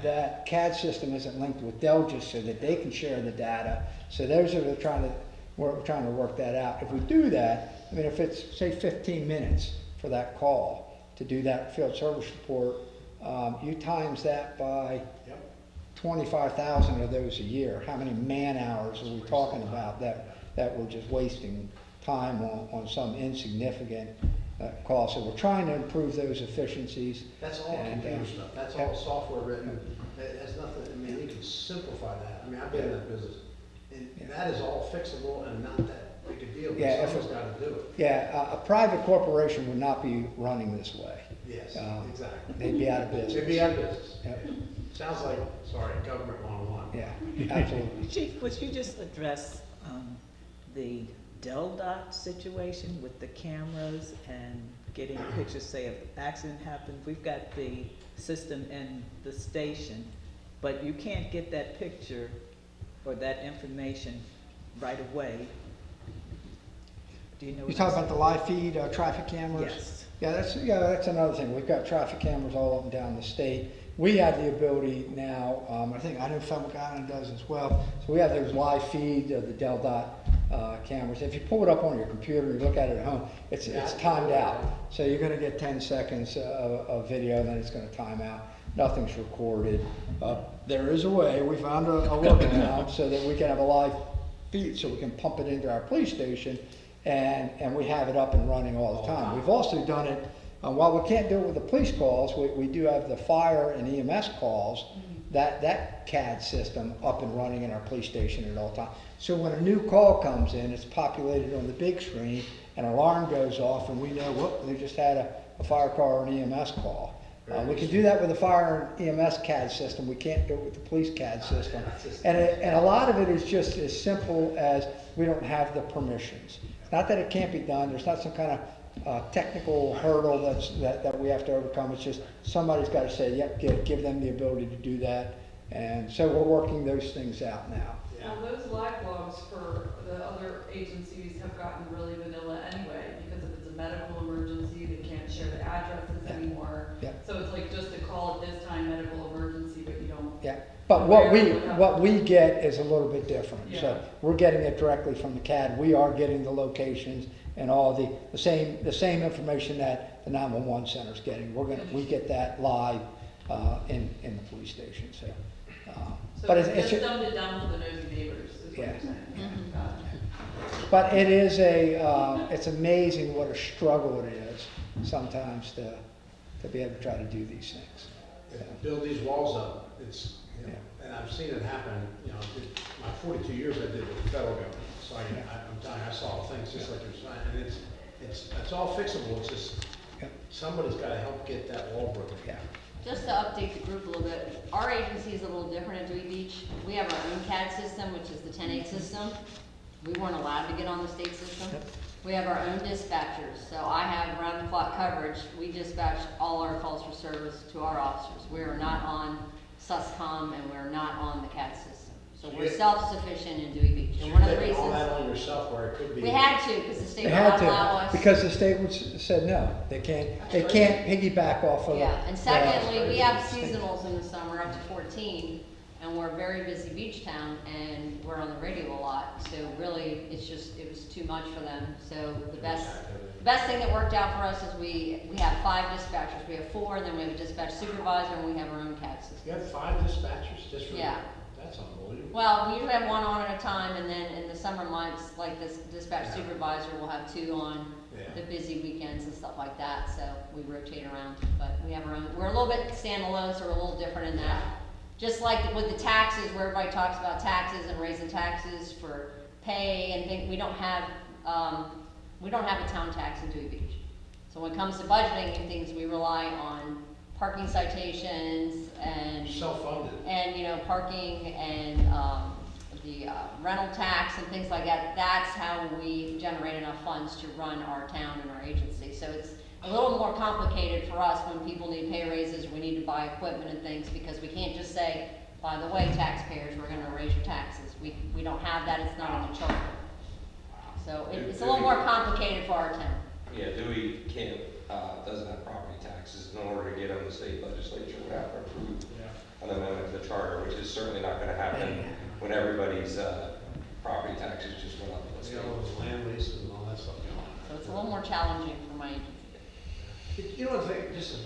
that CAD system isn't linked with Delgis so that they can share the data. So we're trying to work that out. If we do that, I mean, if it's, say, 15 minutes for that call to do that field service report, you times that by 25,000 of those a year. How many man hours are we talking about that we're just wasting time on some insignificant call? So we're trying to improve those efficiencies. That's all computer stuff, that's all software written, it has nothing, I mean, you can simplify that. I mean, I've been in that business, and that is all fixable and not that big a deal, but someone's got to do it. Yeah, a private corporation would not be running this way. Yes, exactly. They'd be out of business. They'd be out of business. Yep. Sounds like, sorry, government 101. Yeah, absolutely. Chief, would you just address the DelDOT situation with the cameras and getting pictures, say if an accident happened, we've got the system in the station, but you can't get that picture or that information right away. Do you know? You talk about the live feed traffic cameras? Yes. Yeah, that's another thing. We've got traffic cameras all up and down the state. We have the ability now, I know Fenwick Island does as well, so we have those live feed of the DelDOT cameras. If you pull it up on your computer and you look at it at home, it's timed out. So you're gonna get 10 seconds of video, and then it's gonna time out. Nothing's recorded. There is a way, we found a workaround so that we can have a live feed, so we can pump it into our police station, and we have it up and running all the time. We've also done it, while we can't do it with the police calls, we do have the fire and EMS calls, that CAD system up and running in our police station at all times. So when a new call comes in, it's populated on the big screen, an alarm goes off, and we know, whoop, they just had a fire car or an EMS call. We can do that with the fire and EMS CAD system. We can't do it with the police CAD system. And a lot of it is just as simple as we don't have the permissions. It's not that it can't be done. There's not some kind of technical hurdle that we have to overcome. It's just somebody's got to say, yep, give them the ability to do that. And so we're working those things out now. Well, those live logs for the other agencies have gotten really vanilla anyway, because if it's a medical emergency, they can't share the addresses anymore. Yeah. So it's like just to call it this time medical emergency, but you don't. Yeah. But what we get is a little bit different. Yeah. So we're getting it directly from the CAD. We are getting the locations and all the same information that the 911 center is getting. We get that live in the police station. So but it's just dumbed it down for the nosy neighbors, is what you're saying. Got it. But it is it's amazing what a struggle it is sometimes to be able to try to do these things. Build these walls up, it's, and I've seen it happen, my 42 years I did with the federal government, So I'm telling you, I saw things just like you're saying, and it's all fixable, it's just, somebody's gotta help get that wall broken down. Just to update the group a little bit, our agency is a little different at Dewey Beach. We have our own CAD system, which is the 10-8 system. We weren't allowed to get on the state system. We have our own dispatchers, so I have round-the-clock coverage. We dispatch all our calls for service to our officers. We are not on SUSCOM, and we're not on the CAD system. So we're self-sufficient in Dewey Beach. And one of the You're taking all reasons that on yourself where it could be. we had to, because the state They would had not allow to, us. because the state said no, they can't piggyback off of. Yeah, and secondly, we have seasonals in the summer up to 14, and we're a very busy beach town, and we're on the radio a lot, so really, it was too much for them. So the best thing that worked out for us is we have 5 dispatchers. We have 4, and then we have a dispatch supervisor, and we have our own CAD system. You have 5 dispatchers just for Yeah. That's unbelievable. Well, we usually have 1 on at a time, and then in the summer months, like this dispatch supervisor will have 2 on the busy weekends and stuff like that, so we rotate around. But we have our own, we're a little bit standalone, so we're a little different in that. Just like with the taxes, where everybody talks about taxes and raising taxes for pay and things, we don't have a town tax in Dewey Beach. So when it comes to budgeting and things, we rely on parking citations and self-funded, and parking and the rental tax and things like that. That's how we generate enough funds to run our town and our agency. So it's a little more complicated for us when people need pay raises, we need to buy equipment and things, because we can't just say, by the way, taxpayers, we're going to raise your taxes. We don't have that. It's not on the charter. So it's a little more complicated for our town. Yeah, Dewey doesn't have property taxes. In order to get on the state legislature, we have to approve an amendment to the charter, which is certainly not going to happen when everybody's property taxes just went up in the state. all those land leases and all that stuff going on. So it's a little more challenging for my agency. You know what I'm saying?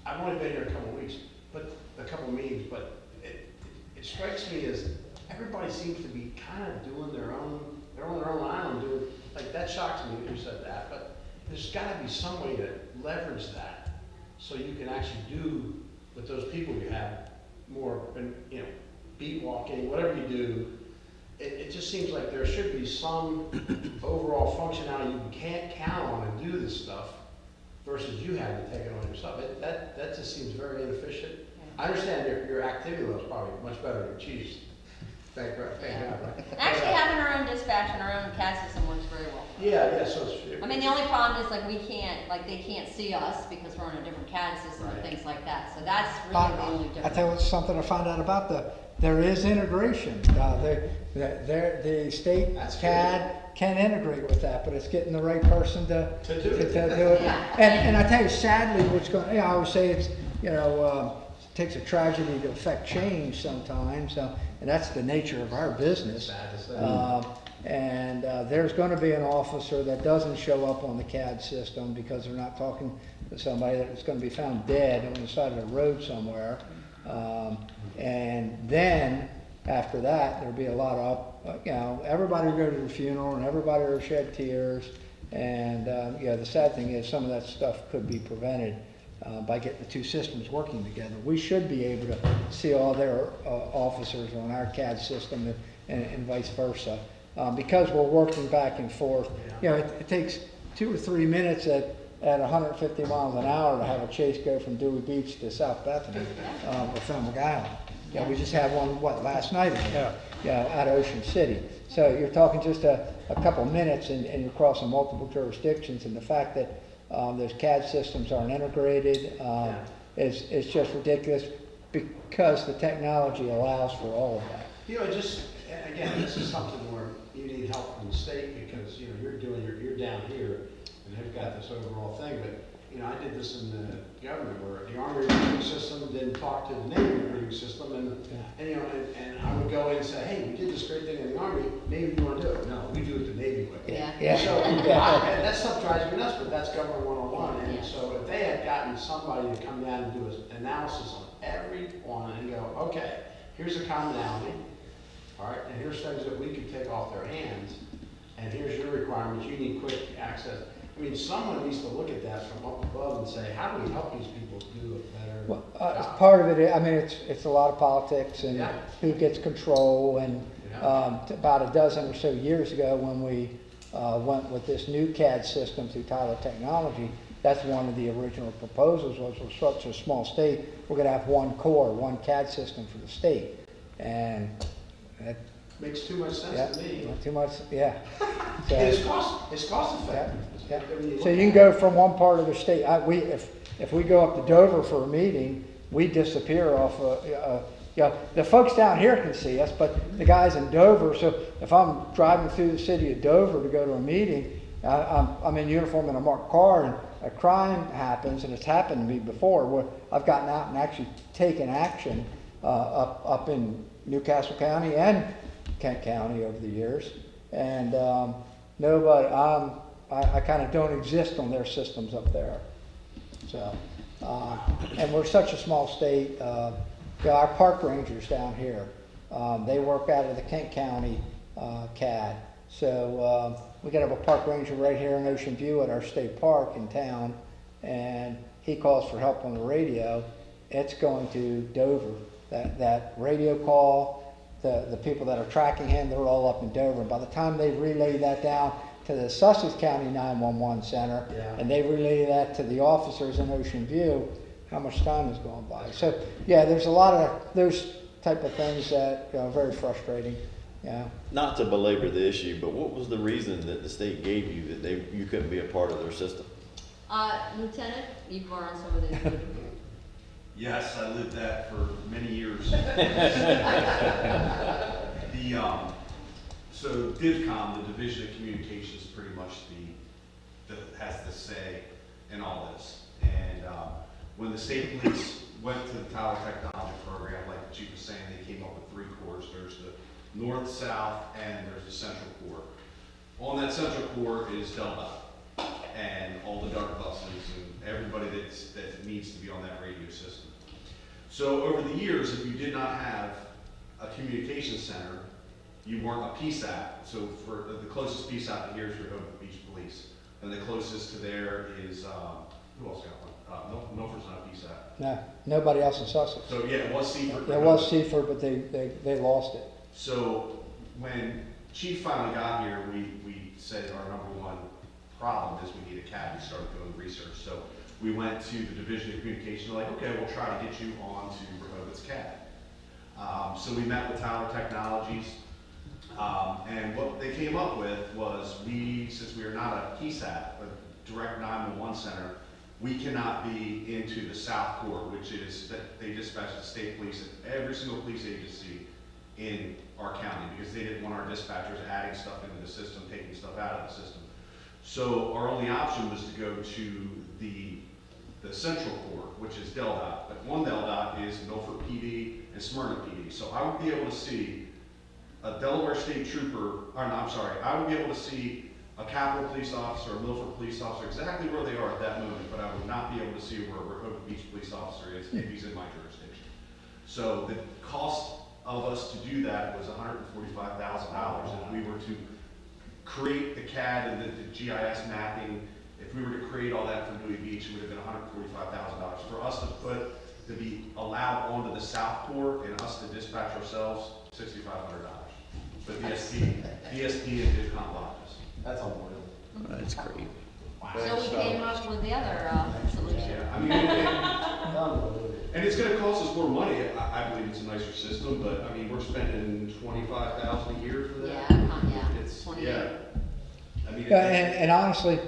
I've only been here a couple of weeks, but a couple of meetings, but it strikes me as everybody seems to be kind of doing they're on their own island, like that shocks me that you said that, but there's got to be some way to leverage that so you can actually do with those people you have more, beat walking, whatever you do. It just seems like there should be some overall functionality you can't count on and do this stuff versus you having to take it on yourself. That just seems very inefficient. I understand your activity level is probably much better than Chief's. Thank God, right? Actually, having our own dispatch and our own CAD system works very well. Yeah, so I mean, the only problem is they can't see us because we're on a different CAD system and things like that. So that's really the only difference. I tell you something I found out about there is integration. The state CAD can integrate with that, but it's getting the right person to do it. And I tell you, sadly, I always say it's, it takes a tragedy to affect change sometimes, and that's the nature of our business. And there's going to be an officer that doesn't show up on the CAD system because they're not talking to somebody that's going to be found dead on the side of the road somewhere. And then after that, there'll be a lot of, everybody will go to the funeral and everybody will shed tears. And the sad thing is some of that stuff could be prevented by getting the 2 systems working together. We should be able to see all their officers on our CAD system and vice versa. Because we're working back and forth, it takes 2 or 3 minutes at 150 miles an hour to have a chase go from Dewey Beach to South Bethany or Falmouth Island. We just had one, last night out of Ocean City. So you're talking just a couple minutes and you're crossing multiple jurisdictions, and the fact that those CAD systems aren't integrated is just ridiculous because the technology allows for all of that. Again, this is something where you need help from the state because, you're down here and they've got this overall thing, but, I did this in the government where the Army recruiting system didn't talk to the Navy recruiting system and I would go in and say, hey, we did this great thing in the Army, Navy, you want to do it? No, we do it the Navy way. So and that stuff drives me nuts, but that's government 101. And so if they had gotten somebody to come down and do an analysis on every one and go, okay, here's a commonality, all right, and here's things that we could take off their hands, and here's your requirements, you need quick access. I mean, someone needs to look at that from up above and say, how do we help these people do a better job? Part of it, it's a lot of politics and who gets control and About a dozen or so years ago when we went with this new CAD system through Tyler Technology. That's one of the original proposals was we're such a small state, we're going to have one core, one CAD system for the state. And that Makes too much yeah, sense to me. not too much, yeah. So, And it's cost effective. yeah. I mean, So you can go from one part of the state, if we go up to Dover for a meeting, we disappear off, the folks down here can see us, but the guys in Dover, so if I'm driving through the city of Dover to go to a meeting, I'm in uniform in a marked car and a crime happens, and it's happened to me before, where I've gotten out and actually taken action up in Newcastle County and Kent County over the years, and nobody, I kind of don't exist on their systems up there. So, and we're such a small state. Our park rangers down here, they work out of the Kent County CAD. So we could have a park ranger right here in Ocean View at our state park in town, and he calls for help on the radio. It's going to Dover. That radio call, the people that are tracking him, they're all up in Dover. And by the time they relay that down to the Sussex County 911 center, and they relay that to the officers in Ocean View, how much time is going by? So yeah, there's a lot of those type of things that are very frustrating. Yeah. Not to belabor the issue, but what was the reason that the state gave you that you couldn't be a part of their system? Lieutenant, you were on some of those. Yes, I lived that for many years. So DivCom, the Division of Communications, pretty much has the say in all this. And when the state police went to the Tyler Technology program, like the chief was saying, they came up with 3 cores. There's the north, south, and there's the central core. On that central core is Delta and all the dark buses and everybody that needs to be on that radio system. So over the years, if you did not have a communication center, you weren't a PSAP. So for the closest PSAP here is Rehoboth Beach Police, and the closest to there is who else got one? Milford's not a PSAP. No, nobody else in Sussex. So yeah, it was Seaford. It was Seaford, but they lost it. So when Chief finally got here, we said our #1 problem is we need a CAD. We started doing research. So we went to the Division of Communication. They're like, okay, we'll try to get you on to Rehoboth's CAD. So we met with Tyler Technologies. And what they came up with was since we are not a PSAP, a direct 911 center, we cannot be into the South Core, which is that they dispatch the state police at every single police agency in our county because they didn't want our dispatchers adding stuff into the system, taking stuff out of the system. So our only option was to go to the Central Core, which is DelDOT. But one DelDOT is Milford PD and Smyrna PD. So I would be able to see a Delaware State Trooper, I would be able to see a Capitol Police Officer, a Milford Police Officer, exactly where they are at that moment, but I would not be able to see where a Rehoboth Beach Police Officer is if he's in my jurisdiction. So the cost of us to do that was $145,000 if we were to create the CAD and the GIS mapping. If we were to create all that for Dewey Beach, it would have been $145,000. For us to be allowed onto the South Core and us to dispatch ourselves, $6,500. But DSP and DivCom blocked us. That's unbelievable. That's great. So we came up with the other solution. Yeah, I mean, and it's going to cost us more money. I believe it's a nicer system, but I mean, we're spending $25,000 a year for that. Yeah, It's 28. yeah. I mean, And honestly,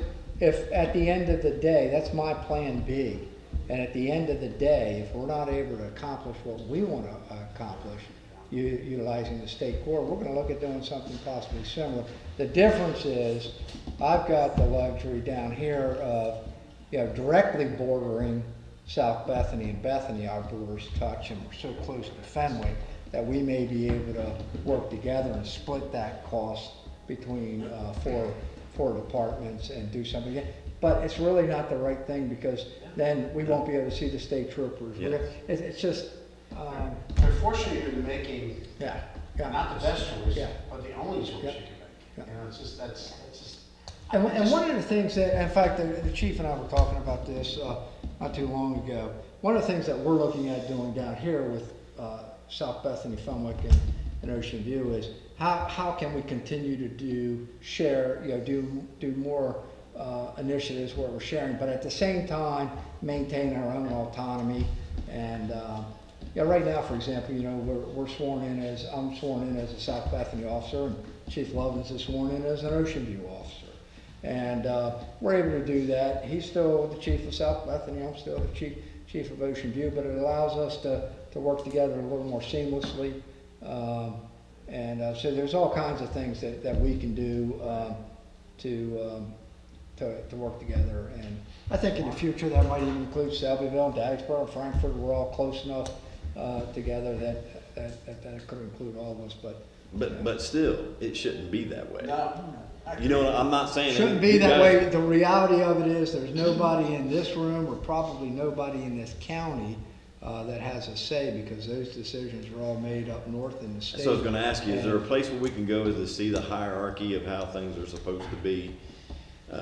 if at the end of the day, that's my plan B, and at the end of the day, if we're not able to accomplish what we want to accomplish, utilizing the state core, we're going to look at doing something possibly similar. The difference is, I've got the luxury down here of, directly bordering South Bethany and Bethany. Our borders touch, and we're so close to Fenwick that we may be able to work together and split that cost between four departments and do something. But it's really not the right thing because then we won't be able to see the state troopers. Yeah. It's just. Unfortunately, you're making Yeah. not the best choice, Yeah. but the only choice Yeah. you can make. Yeah. You know, it's just that's just. And one of the things that, in fact, the chief and I were talking about this not too long ago. One of the things that we're looking at doing down here with South Bethany, Fenwick, in Ocean View is how can we continue to do more initiatives where we're sharing, but at the same time maintain our own autonomy. And right now, for example, I'm sworn in as a South Bethany officer, and Chief Lovins is sworn in as an Ocean View officer. And we're able to do that. He's still the chief of South Bethany, I'm still the chief of Ocean View, but it allows us to work together a little more seamlessly. So there's all kinds of things that we can do to work together. And I think in the future that might even include Selbyville, Dagsboro, Frankfurt. We're all close enough together that it could include all of us. But still, it shouldn't be that way. No. You know, I'm not saying shouldn't be that way. The reality of it is there's nobody in this room, or probably nobody in this county, that has a say, because those decisions are all made up north in the state. So I was going to ask you, is there a place where we can go to see the hierarchy of how things are supposed to be? I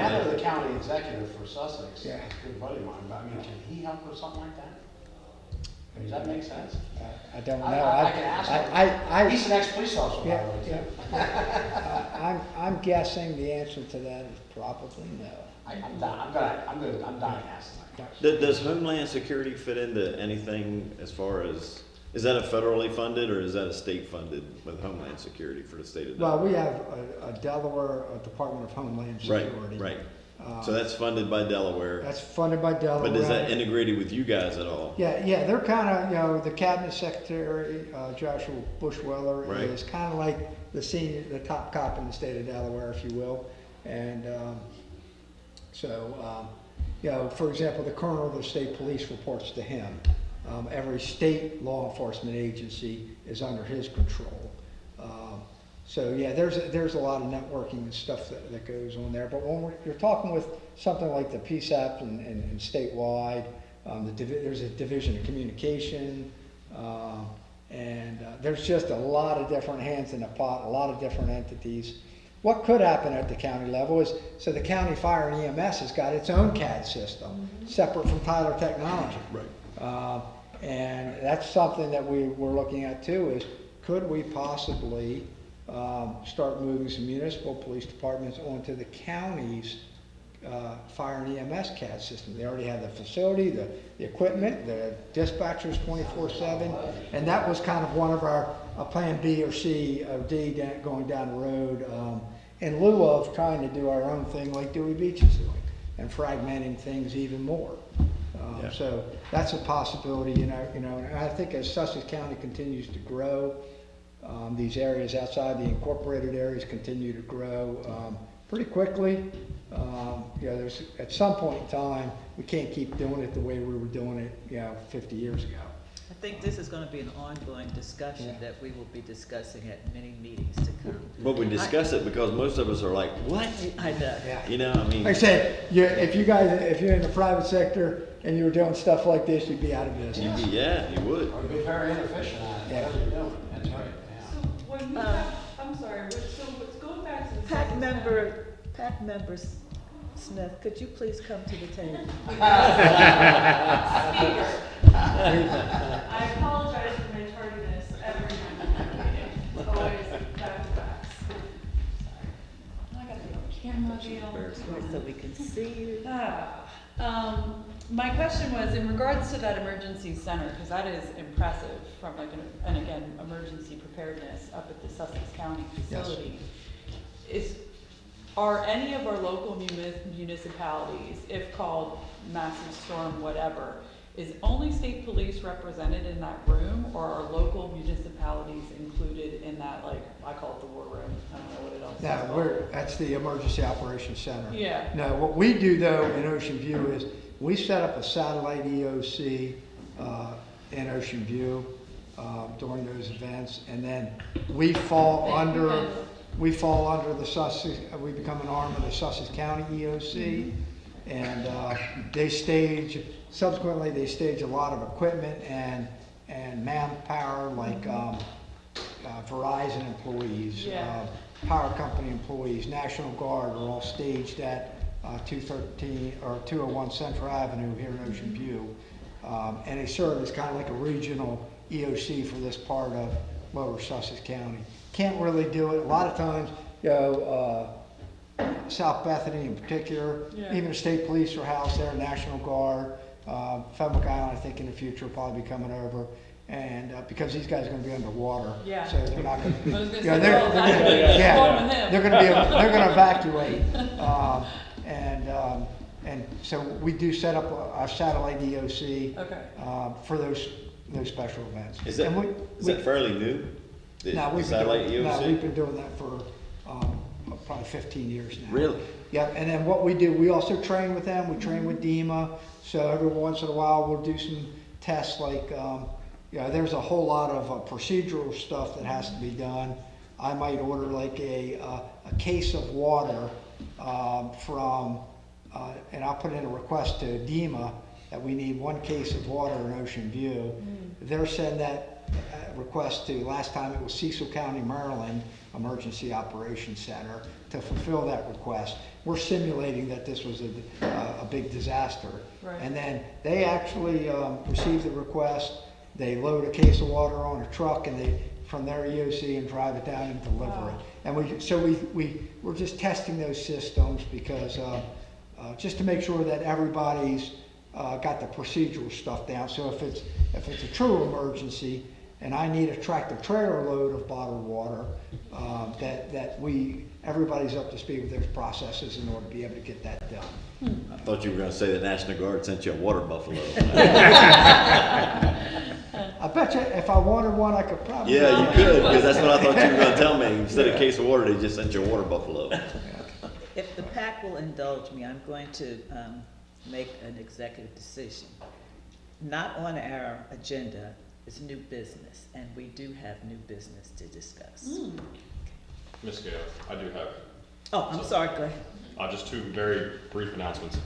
know the county executive for Sussex, Yeah. a good buddy of mine, but I mean, can he help with something like that? Does that make sense? I don't know. I can ask him. He's an ex-police officer, by the way, too. I'm guessing the answer to that is probably no. I'm dying to ask him. Does Homeland Security fit into anything as far as, is that a federally funded or is that a state funded with Homeland Security for the state of Delaware? Well, we have a Delaware Department of Homeland Security. Right. So that's funded by Delaware. That's funded by Delaware. But is that integrated with you guys at all? Yeah, they're kind of, the Cabinet Secretary, Joshua Bushweller, Right. is kind of like the top cop in the state of Delaware, if you will. And for example, the colonel of the state police reports to him. Every state law enforcement agency is under his control. There's a lot of networking and stuff that goes on there. But when you're talking with something like the PSAP and statewide, there's a division of communication, and there's just a lot of different hands in the pot, a lot of different entities. What could happen at the county level is, so the county fire and EMS has got its own CAD system, separate from Tyler Technology. Right. And that's something that we're looking at too, is could we possibly start moving some municipal police departments onto the county's fire and EMS CAD system. They already have the facility, the equipment, the dispatchers 24/7, and that was kind of one of our plan B or C or D going down the road, in lieu of trying to do our own thing like Dewey Beach is doing, and fragmenting things even more. So that's a possibility, and I think as Sussex County continues to grow, these areas outside the incorporated areas continue to grow pretty quickly. There's at some point in time we can't keep doing it the way we were doing it, 50 years ago. I think this is going to be an ongoing discussion that we will be discussing at many meetings to come. But we discuss it because most of us are like, what? I know. Yeah. You know, I mean. Like I said, if you're in the private sector and you were doing stuff like this, you'd be out of business. You would. Or be very inefficient at it, whatever you're doing. That's right. So when you have, I'm sorry, so what's going back to the. PAC member Smith, could you please come to the table? Speaker. I apologize for my tardiness every time we have a meeting. It's always back to backs. I gotta get a camera deal. So we can see you. My question was in regards to that emergency center, because that is impressive from and again, emergency preparedness up at the Sussex County facility. Are any of our local municipalities, if called massive storm, whatever, is only state police represented in that room, or are local municipalities included in that, like, I call it the war room, I don't know what it else is called. That's the Emergency Operations Center. Yeah. No, what we do though in Ocean View is we set up a satellite EOC in Ocean View during those events, and then we fall under the Sussex, we become an arm of the Sussex County EOC, and subsequently they stage a lot of equipment and manpower, like Verizon employees, power company employees, National Guard are all staged at 213 or 201 Central Avenue here in Ocean View, and they serve as kind of like a regional EOC for this part of lower Sussex County. Can't really do it. A lot of times, you know, South Bethany in particular, even the state police are housed there, National Guard, Fenwick Island, I think in the future will probably be coming over. And because these guys are going to be underwater, so they're not going to. They're going to evacuate, and so we do set up our satellite EOC for those special events. Is that fairly new? No, we've been doing that for probably 15 years now. Really? Yeah, and then what we do, we also train with them. We train with DEMA. So every once in a while, we'll do some tests like. There's a whole lot of procedural stuff that has to be done. I might order like a case of water and I'll put in a request to DEMA that we need 1 case of water in Ocean View. They'll send that request to, last time it was Cecil County, Maryland, Emergency Operations Center to fulfill that request. We're simulating that this was a big disaster. Right. And then they actually receive the request. They load a case of water on a truck and they from their EOC and drive it down and deliver it. And we're just testing those systems because just to make sure that everybody's got the procedural stuff down. So if it's a true emergency and I need a tractor trailer load of bottled water, everybody's up to speed with their processes in order to be able to get that done. I thought you were going to say the National Guard sent you a water buffalo. I bet you if I wanted one, I could probably. Yeah, you could, because that's what I thought you were going to tell me. Instead of a case of water, they just sent you a water buffalo. If the PAC will indulge me, I'm going to make an executive decision. Not on our agenda is new business, and we do have new business to discuss. Ms. Gale, I do have. Oh, I'm sorry, go ahead. Just 2 very brief announcements.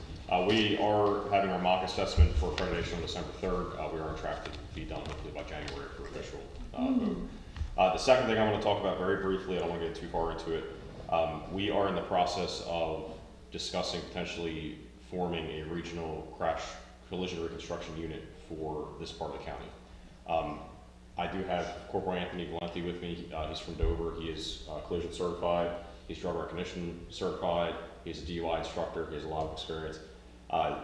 We are having our mock assessment for accreditation on December 3rd. We are on track to be done hopefully by January for official vote. The second thing I want to talk about very briefly, I don't want to get too far into it. We are in the process of discussing potentially forming a regional crash collision reconstruction unit for this part of the county. I do have Corporal Anthony Valenti with me. He's from Dover. He is collision certified. He's drug recognition certified. He's a DUI instructor. He has a lot of experience.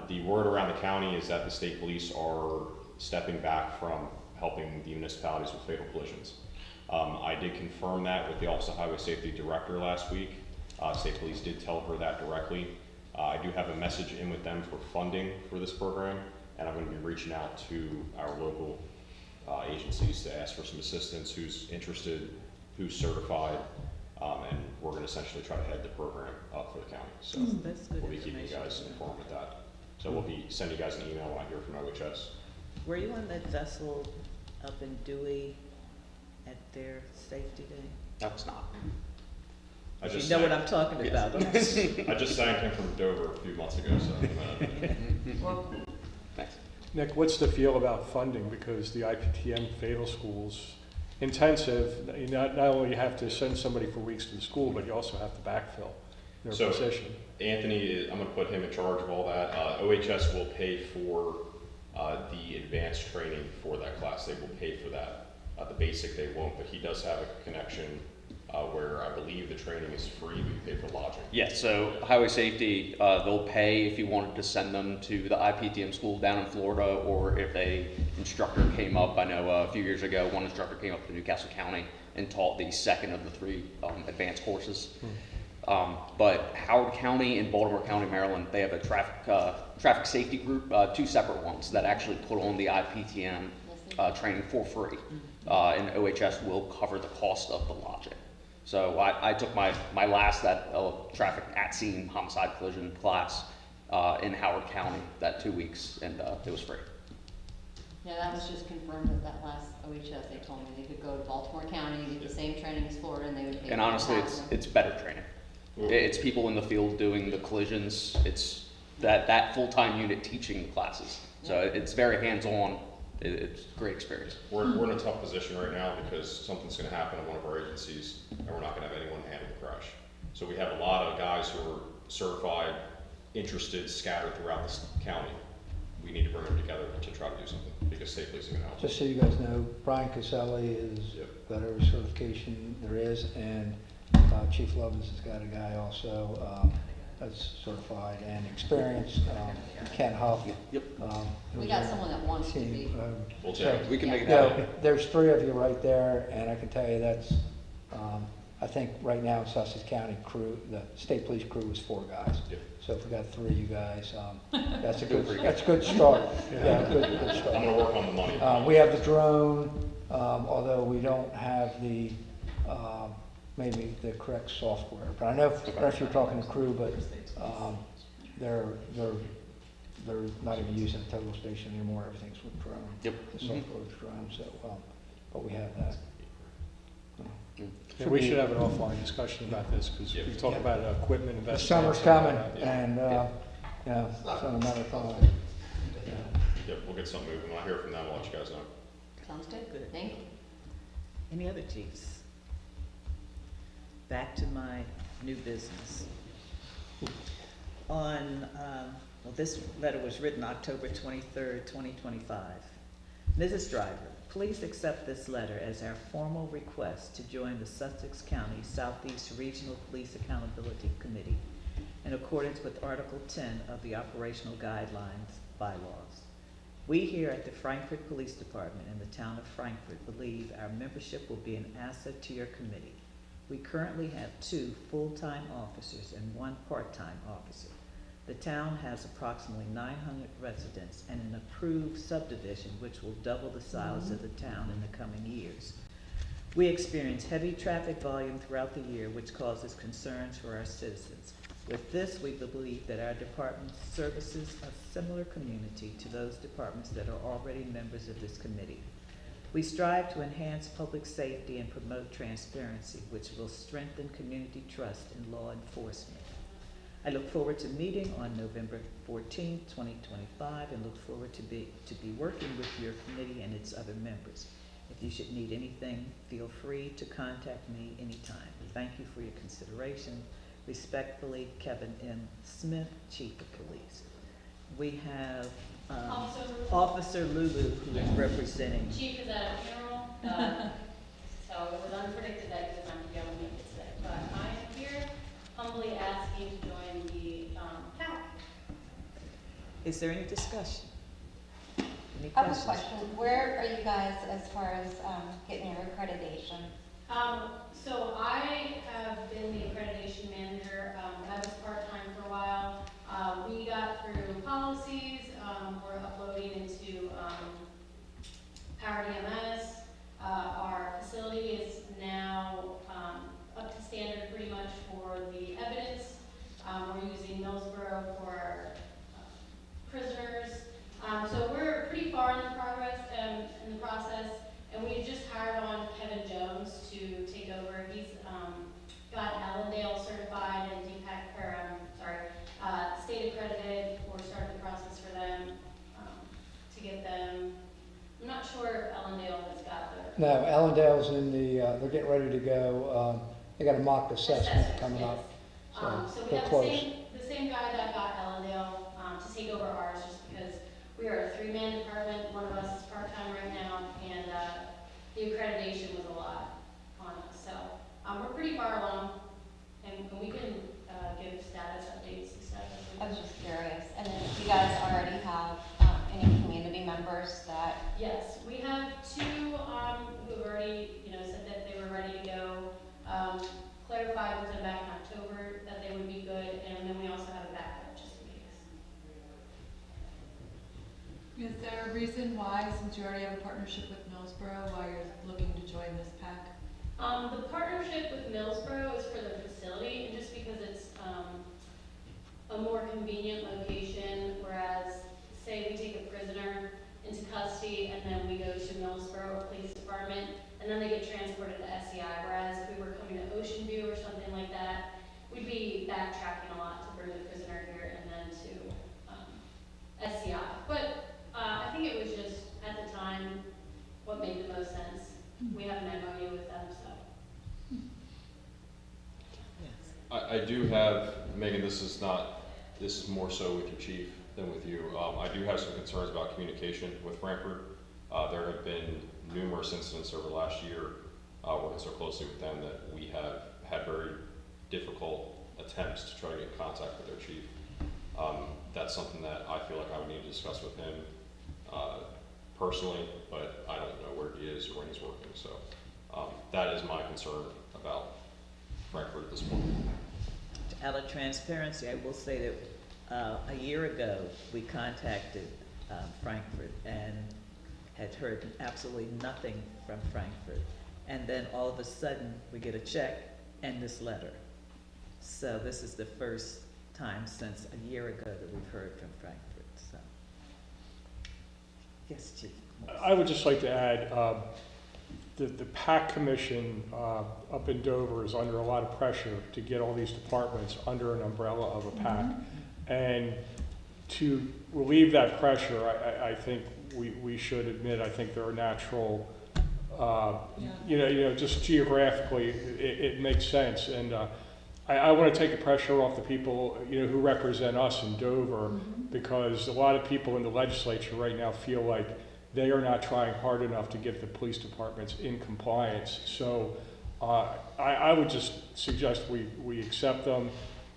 The word around the county is that the state police are stepping back from helping the municipalities with fatal collisions. I did confirm that with the Office of Highway Safety Director last week. State police did tell her that directly. I do have a message in with them for funding for this program, and I'm going to be reaching out to our local agencies to ask for some assistance, who's interested, who's certified, and we're going to essentially try to head the program up for the county. So we'll be keeping you guys informed with that. So we'll be sending you guys an email when I hear from OHS. Were you on that vessel up in Dewey at their safety day? That was not. You know what I'm talking about. I just sang him from Dover a few months ago, so. Well, Thanks. Nick, what's the feel about funding? Because the IPTM fatal schools, intensive, you not only have to send somebody for weeks to the school, but you also have to backfill their position. Anthony, I'm going to put him in charge of all that. OHS will pay for the advanced training for that class. They will pay for that. The basic they won't, but he does have a connection where I believe the training is free, we pay for lodging. Yeah, so highway safety, they'll pay if you wanted to send them to the IPTM school down in Florida, or if a instructor came up. I know a few years ago, one instructor came up to Newcastle County and taught the second of the 3 advanced courses. But Howard County and Baltimore County, Maryland, they have a traffic safety group, 2 separate ones that actually put on the IPTM training for free, and OHS will cover the cost of the lodging. So I took my last traffic at scene homicide collision class in Howard County that 2 weeks, and it was free. Yeah, that was just confirmed at that last OHS. They told me they could go to Baltimore County, get the same training as Florida, and they would pay. And honestly, it's better training. It's people in the field doing the collisions. It's that full-time unit teaching the classes. So it's very hands-on. It's a great experience. We're in a tough position right now because something's going to happen in one of our agencies, and we're not going to have anyone handle the crash. So we have a lot of guys who are certified, interested, scattered throughout this county. we need to bring them together to try to do something, because state policing can help. Just so you guys know, Brian Caselli has got every certification there is, and Chief Lovins has got a guy also that's certified and experienced, Ken Huff. Yep. We got someone that wants to be. We'll So, check. We can make it you know, happen. there's 3 of you right there, and I can tell you that's, I think right now in Sussex County crew, the state police crew is 4 guys. Yep. So if we got 3 of you guys, that's a good start. Yeah, good start. I'm gonna work on the money. We have the drone, although we don't have the, maybe the correct software. But I don't know if you're talking to crew, but they're not even using the total station anymore. Everything's with drone. Yep. The software is drone, so, but we have that. Yeah, we should have an offline discussion about this, because we talk about equipment The investment. summer's coming, and, yeah, it's not a matter of time. Yep, we'll get something moving. When I hear from them, I'll let you guys know. Sounds good. Thank you. Any other chiefs? Back to my new business. On, well, this letter was written October 23rd, 2025. Mrs. Driver, please accept this letter as our formal request to join the Sussex County Southeast Regional Police Accountability Committee in accordance with Article 10 of the Operational Guidelines bylaws. We here at the Frankfort Police Department in the town of Frankfort believe our membership will be an asset to your committee. We currently have 2 full-time officers and 1 part-time officer. The town has approximately 900 residents and an approved subdivision which will double the size of the town in the coming years. We experience heavy traffic volume throughout the year which causes concerns for our citizens. With this, we believe that our department services a similar community to those departments that are already members of this committee. We strive to enhance public safety and promote transparency, which will strengthen community trust in law enforcement. I look forward to meeting on November 14, 2025, and look forward to be working with your committee and its other members. If you should need anything, feel free to contact me anytime. Thank you for your consideration. Respectfully, Kevin M. Smith, Chief of Police. We have Officer Lulu, who is representing. Chief is at a funeral, so it was unpredicted that he was not going to be able to make it today. But I am here humbly asking to join the PAC. Is there any discussion? Any I have a questions? question. Where are you guys as far as getting your accreditation? So I have been the accreditation manager. I was part-time for a while. We got through policies. We're uploading into Power DMS. Our facility is now up to standard pretty much for the evidence. We're using Millsboro for our prisoners. So we're pretty far in the process, and we just hired on Kevin Jones to take over. He's got Allendale certified and state accredited. We're starting the process for them to get them. I'm not sure if Allendale has got their. No, Allendale's in the, they're getting ready to go, they got a mock assessment coming up. So we they're have close. the same guy that got Allendale to take over ours, just because we are a 3-man department. One of us is part-time right now, and the accreditation was a lot on us. So we're pretty far along, and we can give status updates and stuff. I was just curious. And then you guys already have any community members that? Yes, we have 2 who have already, said that they were ready to go. Clarified with them back in October that they would be good, and then we also have a backup just in case. Is there a reason why, since you already have a partnership with Millsboro, why you're looking to join this PAC? The partnership with Millsboro is for the facility, and just because it's a more convenient location, whereas, say we take a prisoner into custody and then we go to Millsboro Police Department, and then they get transported to SCI, whereas if we were coming to Ocean View or something like that, we'd be backtracking a lot to bring the prisoner here and then to SCI. But I think it was just, at the time, what made the most sense. We have an MOU with them, so. I do have, Megan, this is more so with your chief. than with you. I do have some concerns about communication with Frankfurt. There have been numerous incidents over the last year, working so closely with them, that we have had very difficult attempts to try to get in contact with their chief. That's something that I feel like I would need to discuss with him personally, but I don't know where he is or when he's working. So that is my concern about Frankfurt at this point. Out of transparency, I will say that a year ago, we contacted Frankfurt and had heard absolutely nothing from Frankfurt. And then all of a sudden, we get a check and this letter. So this is the first time since a year ago that we've heard from Frankfurt, so. Yes, Chief. I would just like to add, the PAC Commission up in Dover is under a lot of pressure to get all these departments under an umbrella of a PAC. And to relieve that pressure, I think we should admit, I think there are natural, just geographically, it makes sense. And I want to take the pressure off the people, who represent us in Dover, because a lot of people in the legislature right now feel like they are not trying hard enough to get the police departments in compliance. So I would just suggest we accept them.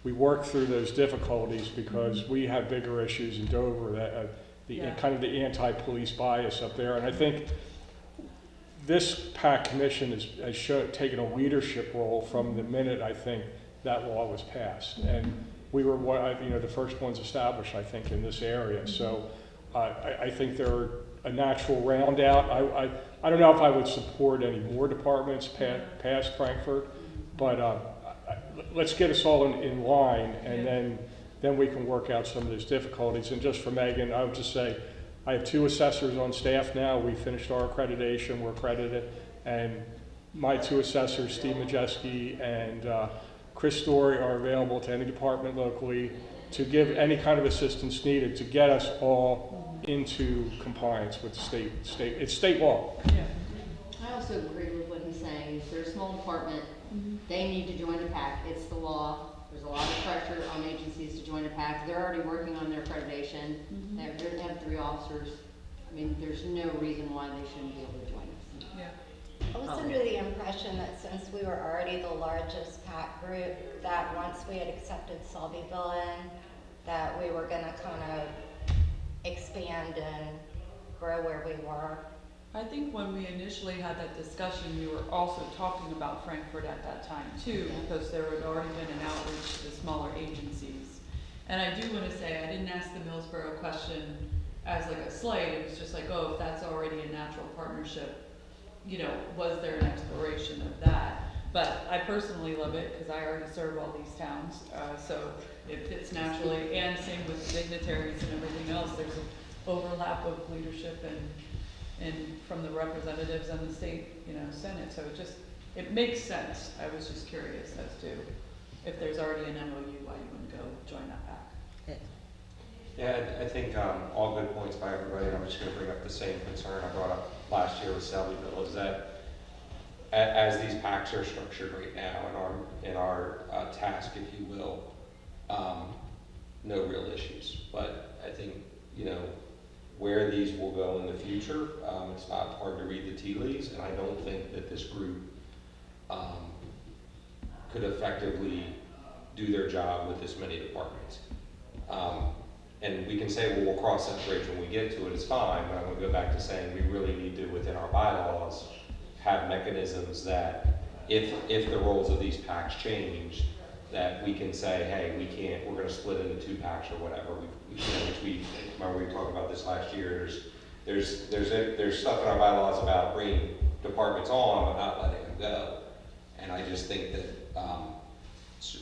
We work through those difficulties because we have bigger issues in Dover, that kind of the anti-police bias up there. And I think this PAC Commission has taken a leadership role from the minute, I think, that law was passed. And we were the first ones established, I think, in this area. So I think they're a natural round out. I don't know if I would support any more departments past Frankfurt, but let's get us all in line, and then we can work out some of those difficulties. And just for Megan, I would just say, I have 2 assessors on staff now. We finished our accreditation, we're accredited, and my 2 assessors, Steve Majeski and Chris Story, are available to any department locally to give any kind of assistance needed to get us all into compliance with the state. It's state law. Yeah. I also agree with what he's saying. If they're a small department, they need to join the PAC. It's the law. There's a lot of pressure on agencies to join a PAC. They're already working on their accreditation. They have 3 officers. I mean, there's no reason why they shouldn't be able to join us. Yeah. I was under the impression that since we were already the largest PAC group, that once we had accepted Selbyville in, that we were going to kind of expand and grow where we were. I think when we initially had that discussion, we were also talking about Frankfurt at that time too, because there had already been an outreach to the smaller agencies. And I do want to say, I didn't ask the Millsboro question as like a slight. It was just like, oh, if that's already a natural partnership, was there an exploration of that? But I personally love it because I already serve all these towns, so it fits naturally. And same with dignitaries and everything else. There's an overlap of leadership and from the representatives and the state, Senate. So it makes sense. I was just curious as to if there's already an MOU, why you wouldn't go join that PAC. Yeah, I think all good points by everybody, and I'm just going to bring up the same concern I brought up last year with Selbyville, is that as these PACs are structured right now in our task, if you will, no real issues. But I think, where these will go in the future, it's not hard to read the tea leaves, and I don't think that this group could effectively do their job with this many departments. And we can say, well, we'll cross that bridge when we get to it, it's fine, but I'm going to go back to saying we really need to, within our bylaws, have mechanisms that if the roles of these PACs change, that we can say, hey, we're going to split into 2 PACs or whatever. Remember we talked about this last year. There's stuff in our bylaws about bringing departments on, but not letting them go. And I just think that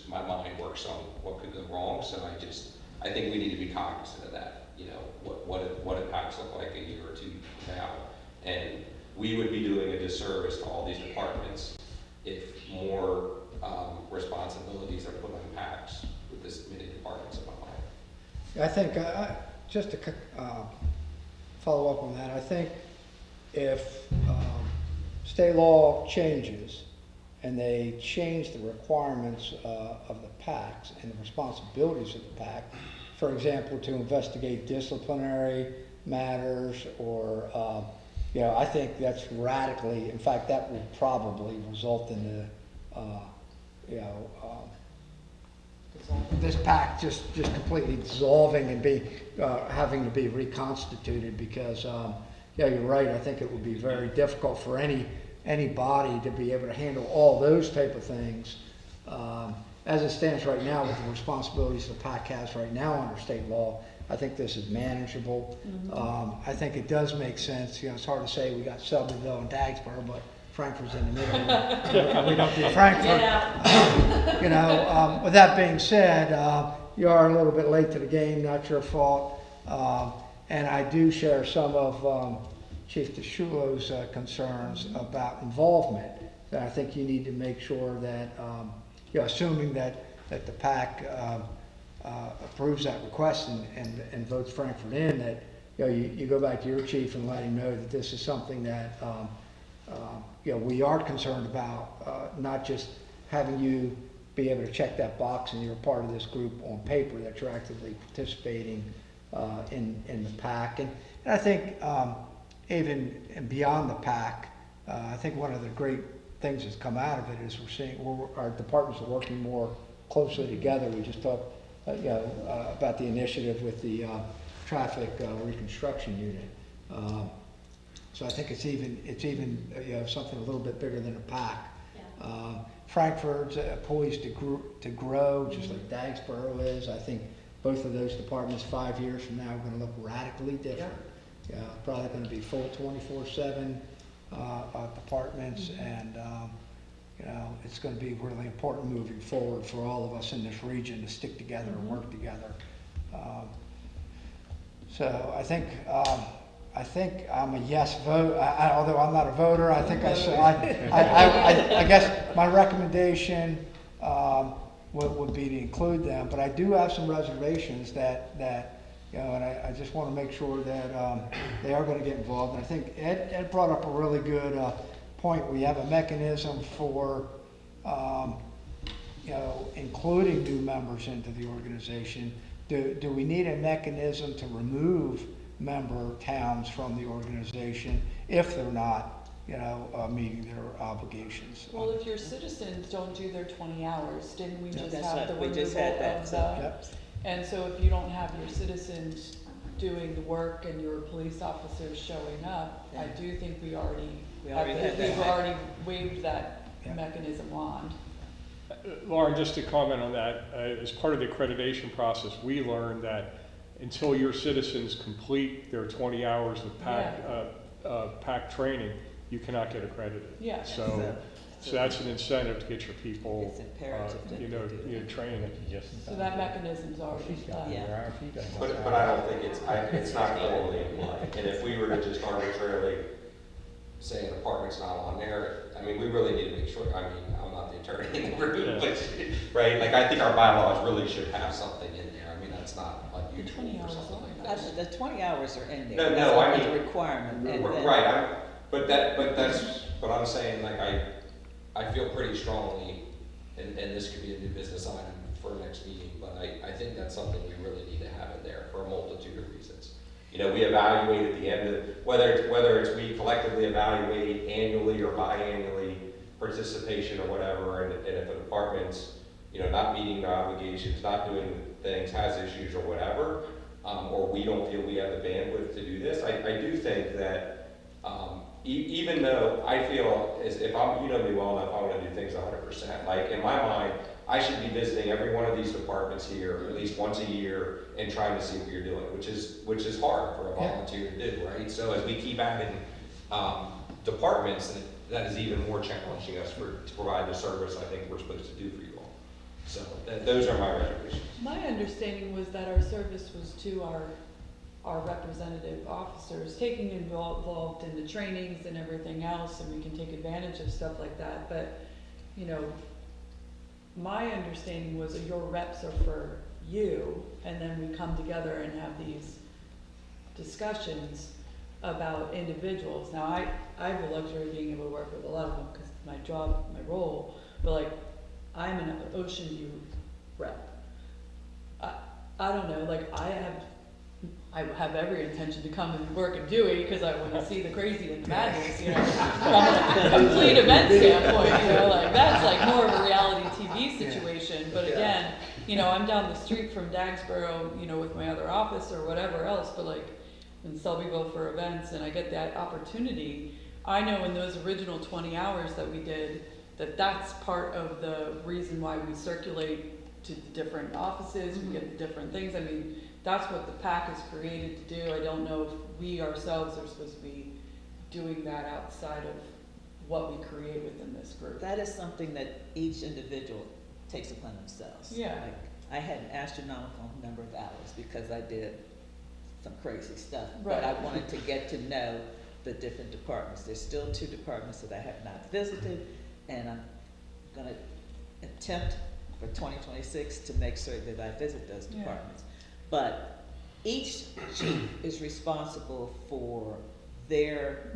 my mind works on what could go wrong. So I think we need to be cognizant of that. What do PACs look like a year or 2 now? And we would be doing a disservice to all these departments if more responsibilities are put on PACs with this many departments in my mind. I think, just to follow up on that, I think if state law changes and they change the requirements of the PACs and the responsibilities of the PAC, for example, to investigate disciplinary matters or, I think that's radically, in fact, that will probably result in this PAC just completely dissolving and having to be reconstituted because, you're right, I think it would be very difficult for any body to be able to handle all those type of things. As it stands right now with the responsibilities the PAC has right now under state law, I think this is manageable. I think it does make sense. It's hard to say we got Shelbyville and Dagsboro, but Frankfurt's in the middle. We don't do Frankfurt. With that being said, you are a little bit late to the game, not your fault. And I do share some of Chief DeShulo's concerns about involvement. And I think you need to make sure that, assuming that the PAC approves that request and votes Frankfurt in, that you go back to your chief and let him know that this is something that we are concerned about, not just having you be able to check that box and you're part of this group on paper, that you're actively participating in the PAC. And I think even beyond the PAC, I think one of the great things that's come out of it is we're seeing our departments are working more closely together. We just talked about the initiative with the traffic reconstruction unit. So I think it's even something a little bit bigger than a PAC. Yeah. Frankfurt's poised to grow just like Dagsboro is. I think both of those departments 5 years from now are going to look radically different. Yeah. Probably going to be full 24/7 departments, and it's going to be really important moving forward for all of us in this region to stick together and work together. So I think I'm a yes vote. Although I'm not a voter, I think I guess my recommendation would be to include them. But I do have some reservations that and I just want to make sure that they are going to get involved. And I think Ed brought up a really good point. We have a mechanism for including new members into the organization. Do we need a mechanism to remove member towns from the organization if they're not, meeting their obligations? Well, if your citizens don't do their 20 hours, didn't we just That's have right. the We removal just had that, of so, that? Yep. And so if you don't have your citizens doing the work and your police officers showing up, I do think we've already waved that mechanism wand. Lauren, just to comment on that, as part of the accreditation process, we learned that until your citizens complete their 20 hours of PAC training, you cannot get accredited. Yeah. So that's an incentive to get your people, It's imperative training. So that mechanism's already done. Yeah. But I don't think it's not formally applied. And if we were to just arbitrarily say a department's not on there, I mean, we really need to make sure, I'm not the attorney in the room, but, right? Like, I think our bylaws really should have something in there. I mean, that's not unusual or something like that. The 20 hours are in there. No, I mean. The requirement. And right, but that's what I'm saying, like, I feel pretty strongly, and this could be a new business item for next meeting, but I think that's something we really need to have in there for a multitude of reasons. We evaluate at the end of, whether it's we collectively evaluate annually or biannually participation or whatever, and if a department's, not meeting their obligations, not doing things, has issues or whatever, or we don't feel we have the bandwidth to do this, I do think that even though I feel, if I'm, me well enough, I want to do things 100%. Like, in my mind, I should be visiting every one of these departments here at least once a year and trying to see what you're doing, which is hard for a volunteer to do, right? So as we keep adding departments, that is even more challenging us to provide the service I think we're supposed to do for you all. So those are my reservations. My understanding was that our service was to our representative officers, taking involved in the trainings and everything else, and we can take advantage of stuff like that. But, my understanding was that your reps are for you, and then we come together and have these discussions about individuals. Now, I have the luxury of being able to work with a lot of them because my job, my role, but like, I'm an Ocean View rep. I don't know, like, I have every intention to come and work in Dewey, because I want to see the crazy and the madness, you know, from a complete event standpoint, you know, like, that's like more of a reality TV situation, but again, you know, I'm down the street from Dagsboro, you know, with my other office or whatever else, but like, in Selbyville for events, and I get that opportunity, I know in those original 20 hours that we did, that's part of the reason why we circulate to the different offices, we get the different things. I mean, that's what the PAC is created to do. I don't know if we ourselves are supposed to be doing that outside of what we create within this group. That is something that each individual takes upon themselves. Yeah. Like, I had an astronomical number of hours because I did some crazy stuff, Right. but I wanted to get to know the different departments. There's still 2 departments that I have not visited, and I'm gonna attempt for 2026 to make sure that I visit those Yeah. departments. But each chief is responsible for their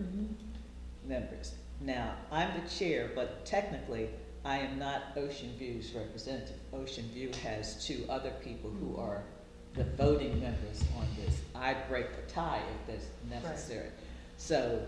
members. Now, I'm the chair, but technically, I am not Ocean View's representative. Ocean View has 2 other people who are the voting members on this. I break the tie if that's necessary. Right. So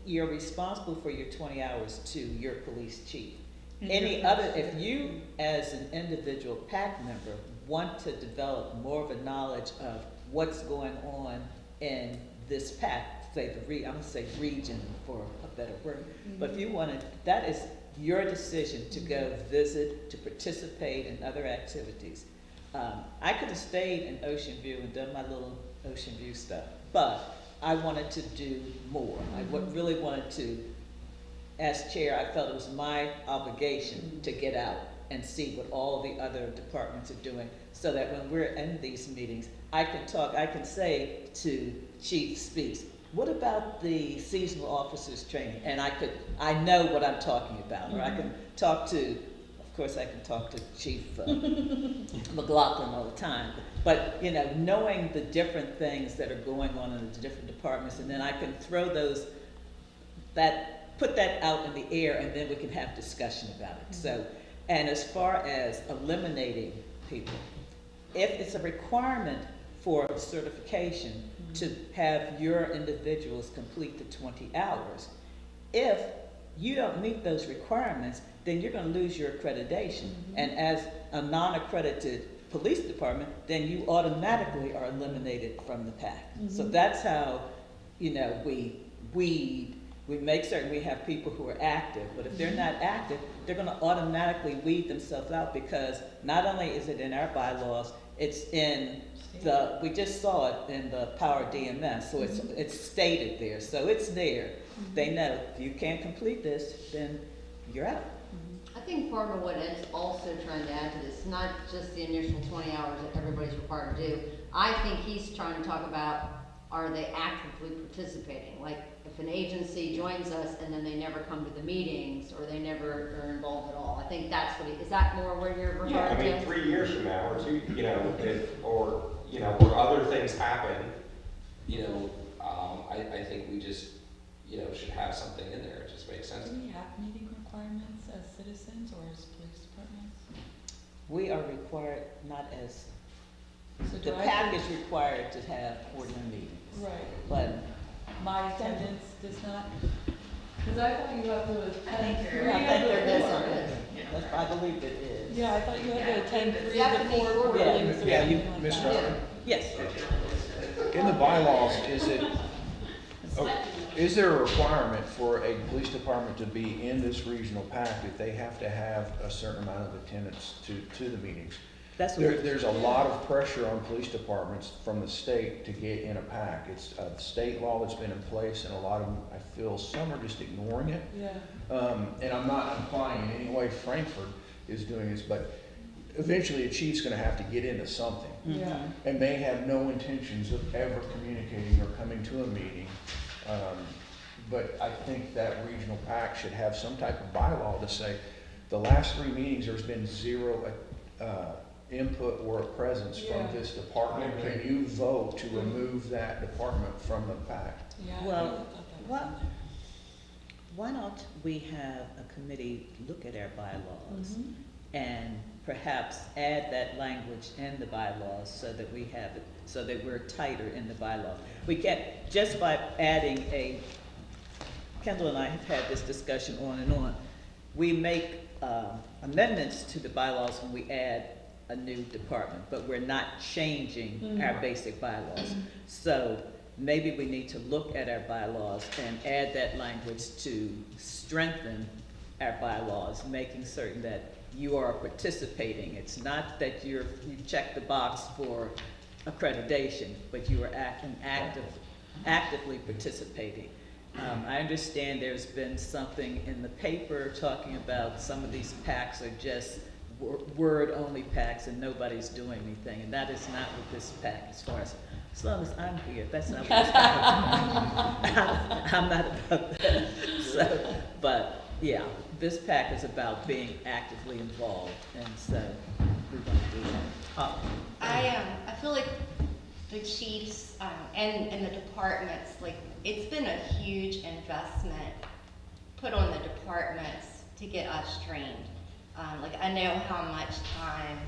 you're responsible for your 20 hours to your police chief. Any other, if you as an individual PAC member want to develop more of a knowledge of what's going on in this PAC, say I'm gonna say region for a better word, but if you wanna, that is your decision to go visit, to participate in other activities. I could have stayed in Ocean View and done my little Ocean View stuff, but I wanted to do more. I really wanted to, as chair, I felt it was my obligation to get out and see what all the other departments are doing, so that when we're in these meetings, I can say to Chief Speaks, what about the seasonal officers training? And I know what I'm talking about, or I can talk to, of course I can talk to Chief McLaughlin all the time, but you know, knowing the different things that are going on in the different departments, and then I can throw put that out in the air, and then we can have discussion about it. So, and as far as eliminating people, if it's a requirement for certification to have your individuals complete the 20 hours, if you don't meet those requirements, then you're going to lose your accreditation. And as a non-accredited police department, then you automatically are eliminated from the PAC. So that's how, you know, we make certain we have people who are active, but if they're not active, they're going to automatically weed themselves out, because not only is it in our bylaws, it's in we just saw it in the Power DMS, so it's stated there, so it's there. They know if you can't complete this, then you're out. I think part of what Ed's also trying to add to this, not just the initial 20 hours that everybody's required to do, I think he's trying to talk about, are they actively participating? Like, if an agency joins us and then they never come to the meetings, or they never are involved at all. I think that's what is that more where you're referring Yeah, I to? mean, 3 years from now, or 2, you know, or other things happen, you know, I think we just, you know, should have something in there. It just makes sense. Do we have meeting requirements as citizens or as police departments? We are required, not as, So the do I PAC think- is required to have quarterly meetings. Right. But My attendance does not, because I thought you have to attend three I think there is of the already. I believe it is. Yeah, I thought you had to attend 3 You have of to the be 4 quarterly. quarterlies or Yeah, something like Ms. that. Darling, Yes. in the bylaws, is there a requirement for a police department to be in this regional PAC that they have to have a certain amount of attendance to the meetings? That's what There's a lot of pressure on police departments from the state to get in a PAC. It's a state law that's been in place, and a lot of them, I feel, some are just ignoring it. Yeah. And I'm not implying in any way Frankfurt is doing this, but eventually a chief's gonna have to get into something. Yeah. And they have no intentions of ever communicating or coming to a meeting. But I think that regional PAC should have some type of bylaw to say, the last 3 meetings, there's been 0 input or a presence from this department. Can you vote to remove that department from the PAC? Yeah. Well, why don't we have a committee look at our bylaws and perhaps add that language in the bylaws so that we have it, so that we're tighter in the bylaw. We can't, just by adding Kendall and I have had this discussion on and on, we make amendments to the bylaws when we add a new department, but we're not changing our basic bylaws. So maybe we need to look at our bylaws and add that language to strengthen our bylaws, making certain that you are participating. It's not that you check the box for accreditation, but you are actively participating. I understand there's been something in the paper talking about some of these PACs are just word-only PACs and nobody's doing anything, and that is not what this PAC, as long as I'm here, that's not what this PAC is. I'm not about that. So, but yeah, this PAC is about being actively involved, and so we want to do that. I feel like the chiefs and the departments, like, it's been a huge investment put on the departments to get us trained. Like, I know how much time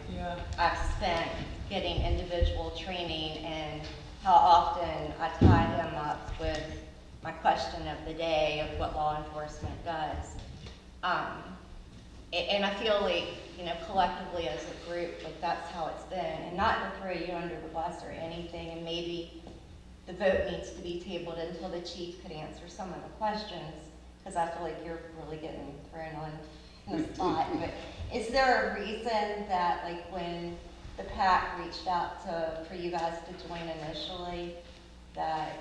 I've spent getting individual training and how often I tie him up with my question of the day of what law enforcement does. And I feel like, you know, collectively as a group, like, that's how it's been. And not to throw you under the bus or anything, and maybe the vote needs to be tabled until the chief could answer some of the questions, because I feel like you're really getting thrown on the spot. But is there a reason that, like, when the PAC reached out for you guys to join initially, that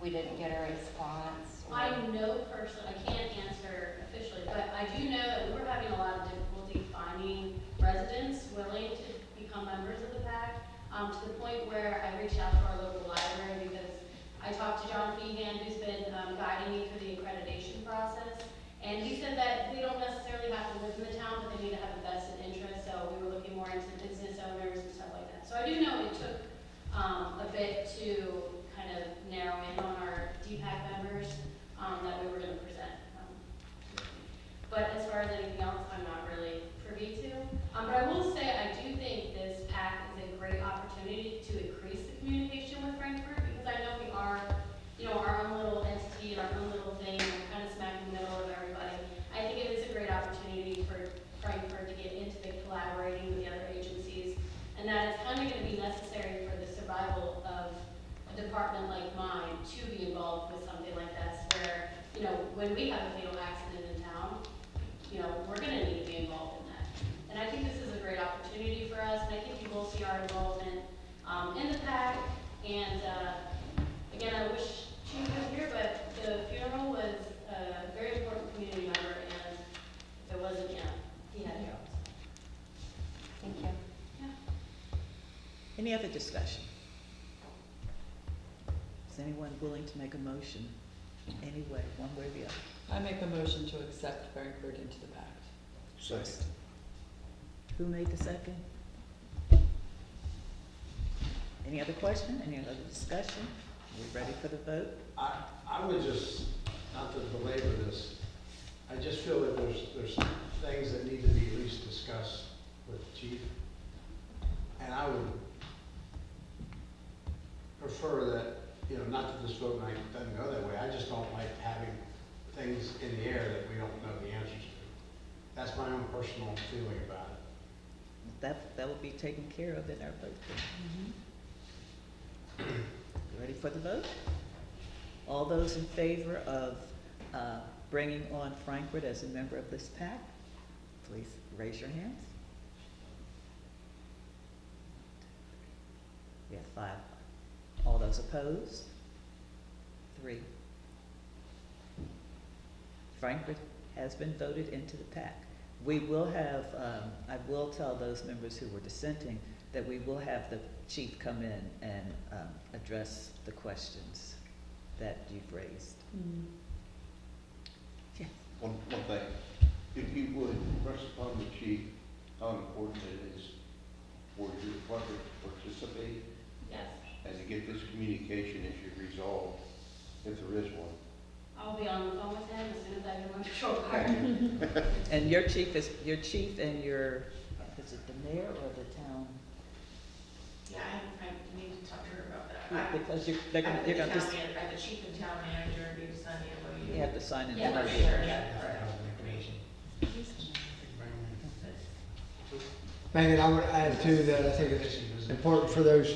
we didn't get a response? Or? I know personally, I can't answer officially, but I do know that we were having a lot of difficulty finding residents willing to become members of the PAC, to the point where I reached out to our local library, because I talked to John Feehan, who's been guiding me through the accreditation process, and he said that they don't necessarily have to live in the town, but they need to have a vested interest, so we were looking more into business owners and stuff like that. So I do know it took a bit to kind of narrow in on our DPAC members that we were going to present. But as far as anything else, I'm not really privy to. But I will say I do think this PAC is a great opportunity to increase the communication with Frankfurt, because I know we are, you know, our own little entity and our own little thing. We're kind of smack in the middle of everybody. I think it is a great opportunity for Frankfurt to get into the collaborating with the other agencies, and that it's kind of going to be necessary for the survival of a department like mine to be involved with something like this, where, you know, when we have a fatal accident in town, you know, we're going to need to be involved in that. And I think this is a great opportunity for us, and I think you will see our involvement in the PAC. And again, I wish Chief was here, but the funeral was a very important community member, and if it wasn't him, he had help. Thank you. Yeah. Any other discussion? Is anyone willing to make a motion anyway, one way or the other? I make a motion to accept Frankfurt into the PAC. Second. Who made the second? Any other question? Any other discussion? Are we ready for the vote? I would just, not to belabor this, I just feel that there's things that need to be at least discussed with the chief. And I would prefer that, you know, not that this vote night doesn't go that way, I just don't like having things in the air that we don't know the answers to. That's my own personal feeling about it. That will be taken care of in our vote. Ready for the vote? All those in favor of bringing on Frankfurt as a member of this PAC, please raise your hands. We have 5. All those opposed? 3. Frankfurt has been voted into the PAC. We will have, I will tell those members who were dissenting that we will have the chief come in and address the questions that you've raised. Yeah. One thing, if you would press upon the chief how important it is for your department to participate. Yes. And to get this communication issue resolved, if there is one. I'll be on the phone with him as soon as I get my patrol card. And your chief and your, is it the mayor or the town? Yeah, I need to talk to her about that. Yeah, because they're gonna just, I have the chief and town manager and need to sign the MOU. you have to sign it. Yeah, tomorrow. sure, yeah, right. Megan, I would add too that I think it's important for those,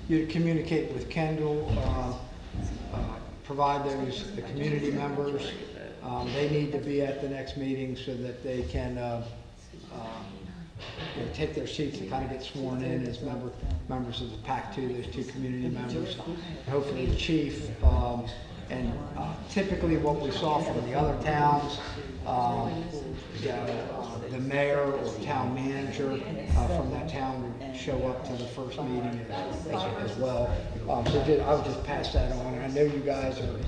you to communicate with Kendall, provide the community members. They need to be at the next meeting so that they can, take their seats and kind of get sworn in as members of the PAC 2, those two community members. Hopefully the chief, and typically what we saw from the other towns, the mayor or town manager from that town would show up to the first meeting as well. So I would just pass that on. And I know you guys are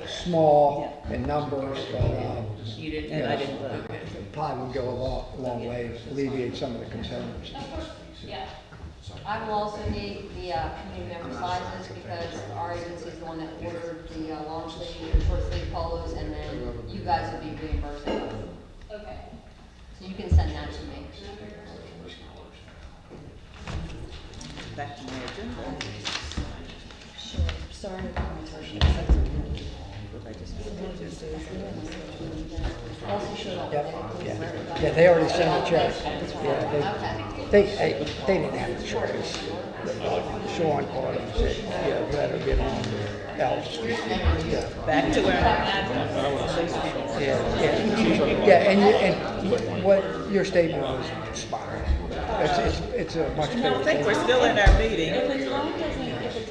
small in numbers, but I didn't vote. probably would go a long way, alleviate some of the concerns. Yeah. I will also need the community member sizes because our agency is the one that ordered the long sleeve and short sleeve polos, and then you guys will be reimbursing us. Okay. So you can send that to me. Back to my agenda. Sure, sorry. Yeah, they already sent a check. Yeah, they didn't have a choice. Sean called and said, yeah, let her get on else. Yeah. Back to where And what your statement was spot on. It's a much better. I think we're still in our meeting.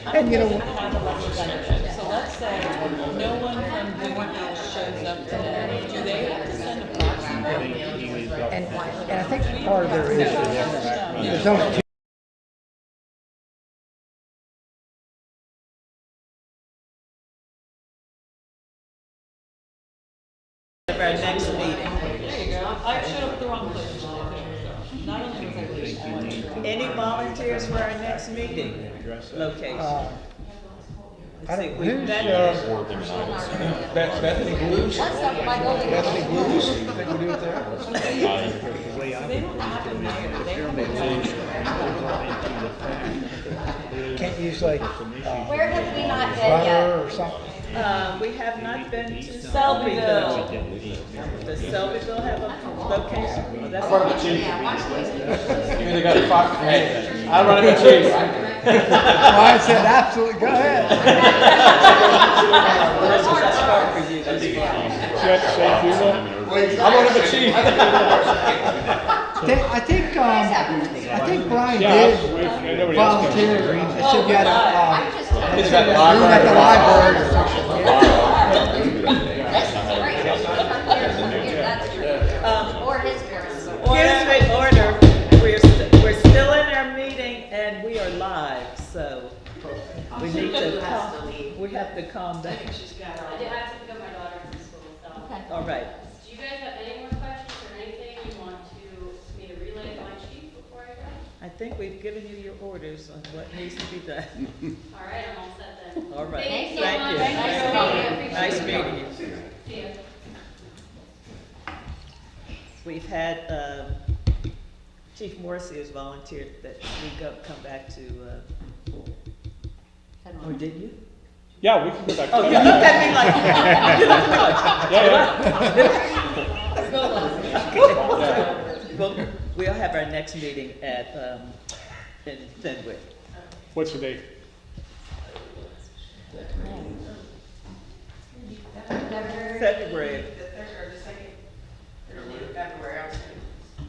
And you know, Have a representative. So let's say no one from Boone shows up today. Do they have to send a proxy? and I think part of their issue is there's only two. Of our next meeting. There you go. I showed up at the wrong place. Not only was I late, Any volunteers for our next meeting location? I Let's see, don't, we've who's, met. Bethany Blues? Bethany Blues? You think we'll do it there? they don't have a mayor. They Can't use like, Where have we not been runner yet? or something? We have not been to Selbyville. Selbyville. Does Selbyville have a location? Well, that's Run the chief. You either got a five, hey, I run the chief. Well, I said, absolutely, go ahead. That's far for you. That's far. I'm one of the chief. I think Brian did volunteer. He said you had a room at the library or something. Or his parents. Order. We're still in our meeting and we are live, so we need to we have to calm down. I have to pick up my daughter from school, so. Okay. All right. Do you guys have any more questions or anything you want me to relay to my chief before I go? I think we've given you your orders on what needs to be done. All right, I'm all set then. All right. Thank you so Thank much. you. Nice meeting you. Nice meeting you. See ya. We've had, Chief Morrissey has volunteered that we come back to, or did you? Yeah, we can go back to Oh, you looked at me like. Well, we'll have our next meeting at, in Fenwick. What's the date? February.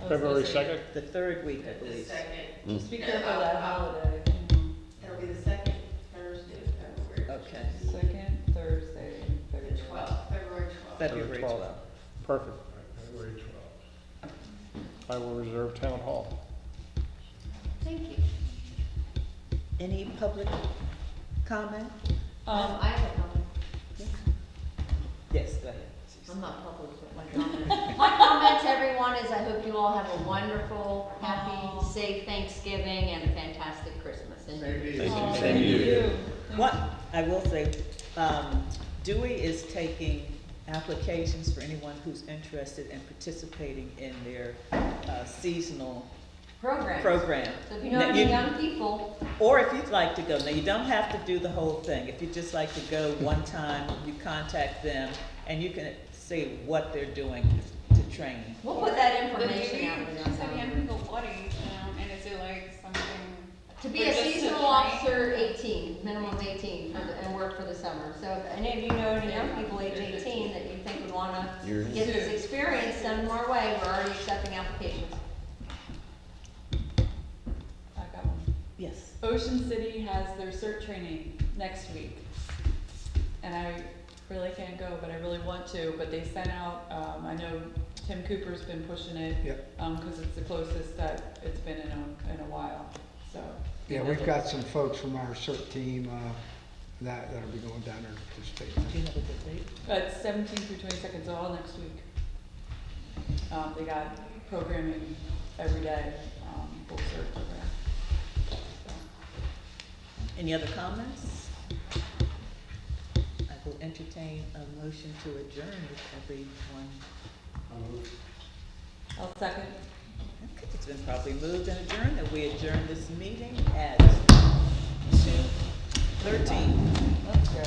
February 2nd? The third week, I believe. Just be careful of that holiday. It'll be the second Thursday of February. Okay. Second Thursday, February 12th. February 12th. Perfect. I will reserve town hall. Thank you. Any public comment? I have a comment. Yes, go ahead. I'm not public, but my comment. My comment to everyone is I hope you all have a wonderful, happy, safe Thanksgiving and a fantastic Christmas. And Thank you. Thank you. What, I will say, Dewey is taking applications for anyone who's interested in participating in their seasonal program. So if you know any young people, Or if you'd like to go, now you don't have to do the whole thing. If you'd just like to go one time, you contact them and you can say what they're doing to train. we'll put that information out. Just have young people buddies, and is it like something? To be a seasonal officer, 18, minimum 18, and work for the summer. So if any of you know any young people age 18 that you think would wanna get this experience, send them our way. We're already accepting applications. I got one. Yes. Ocean City has their CERT training next week. And I really can't go, but I really want to. But they sent out, I know Tim Cooper's been pushing it. Yep. Cause it's the closest that it's been in a while, so. Yeah, we've got some folks from our CERT team, that'll be going down there to participate. Do you know what the date? It's 17th through 22nd, so all next week. They got programming every day, full CERT program. So. Any other comments? I will entertain a motion to adjourn if everyone. I'll second. Okay, it's been properly moved and adjourned, and we adjourn this meeting at 2:13. Let's go.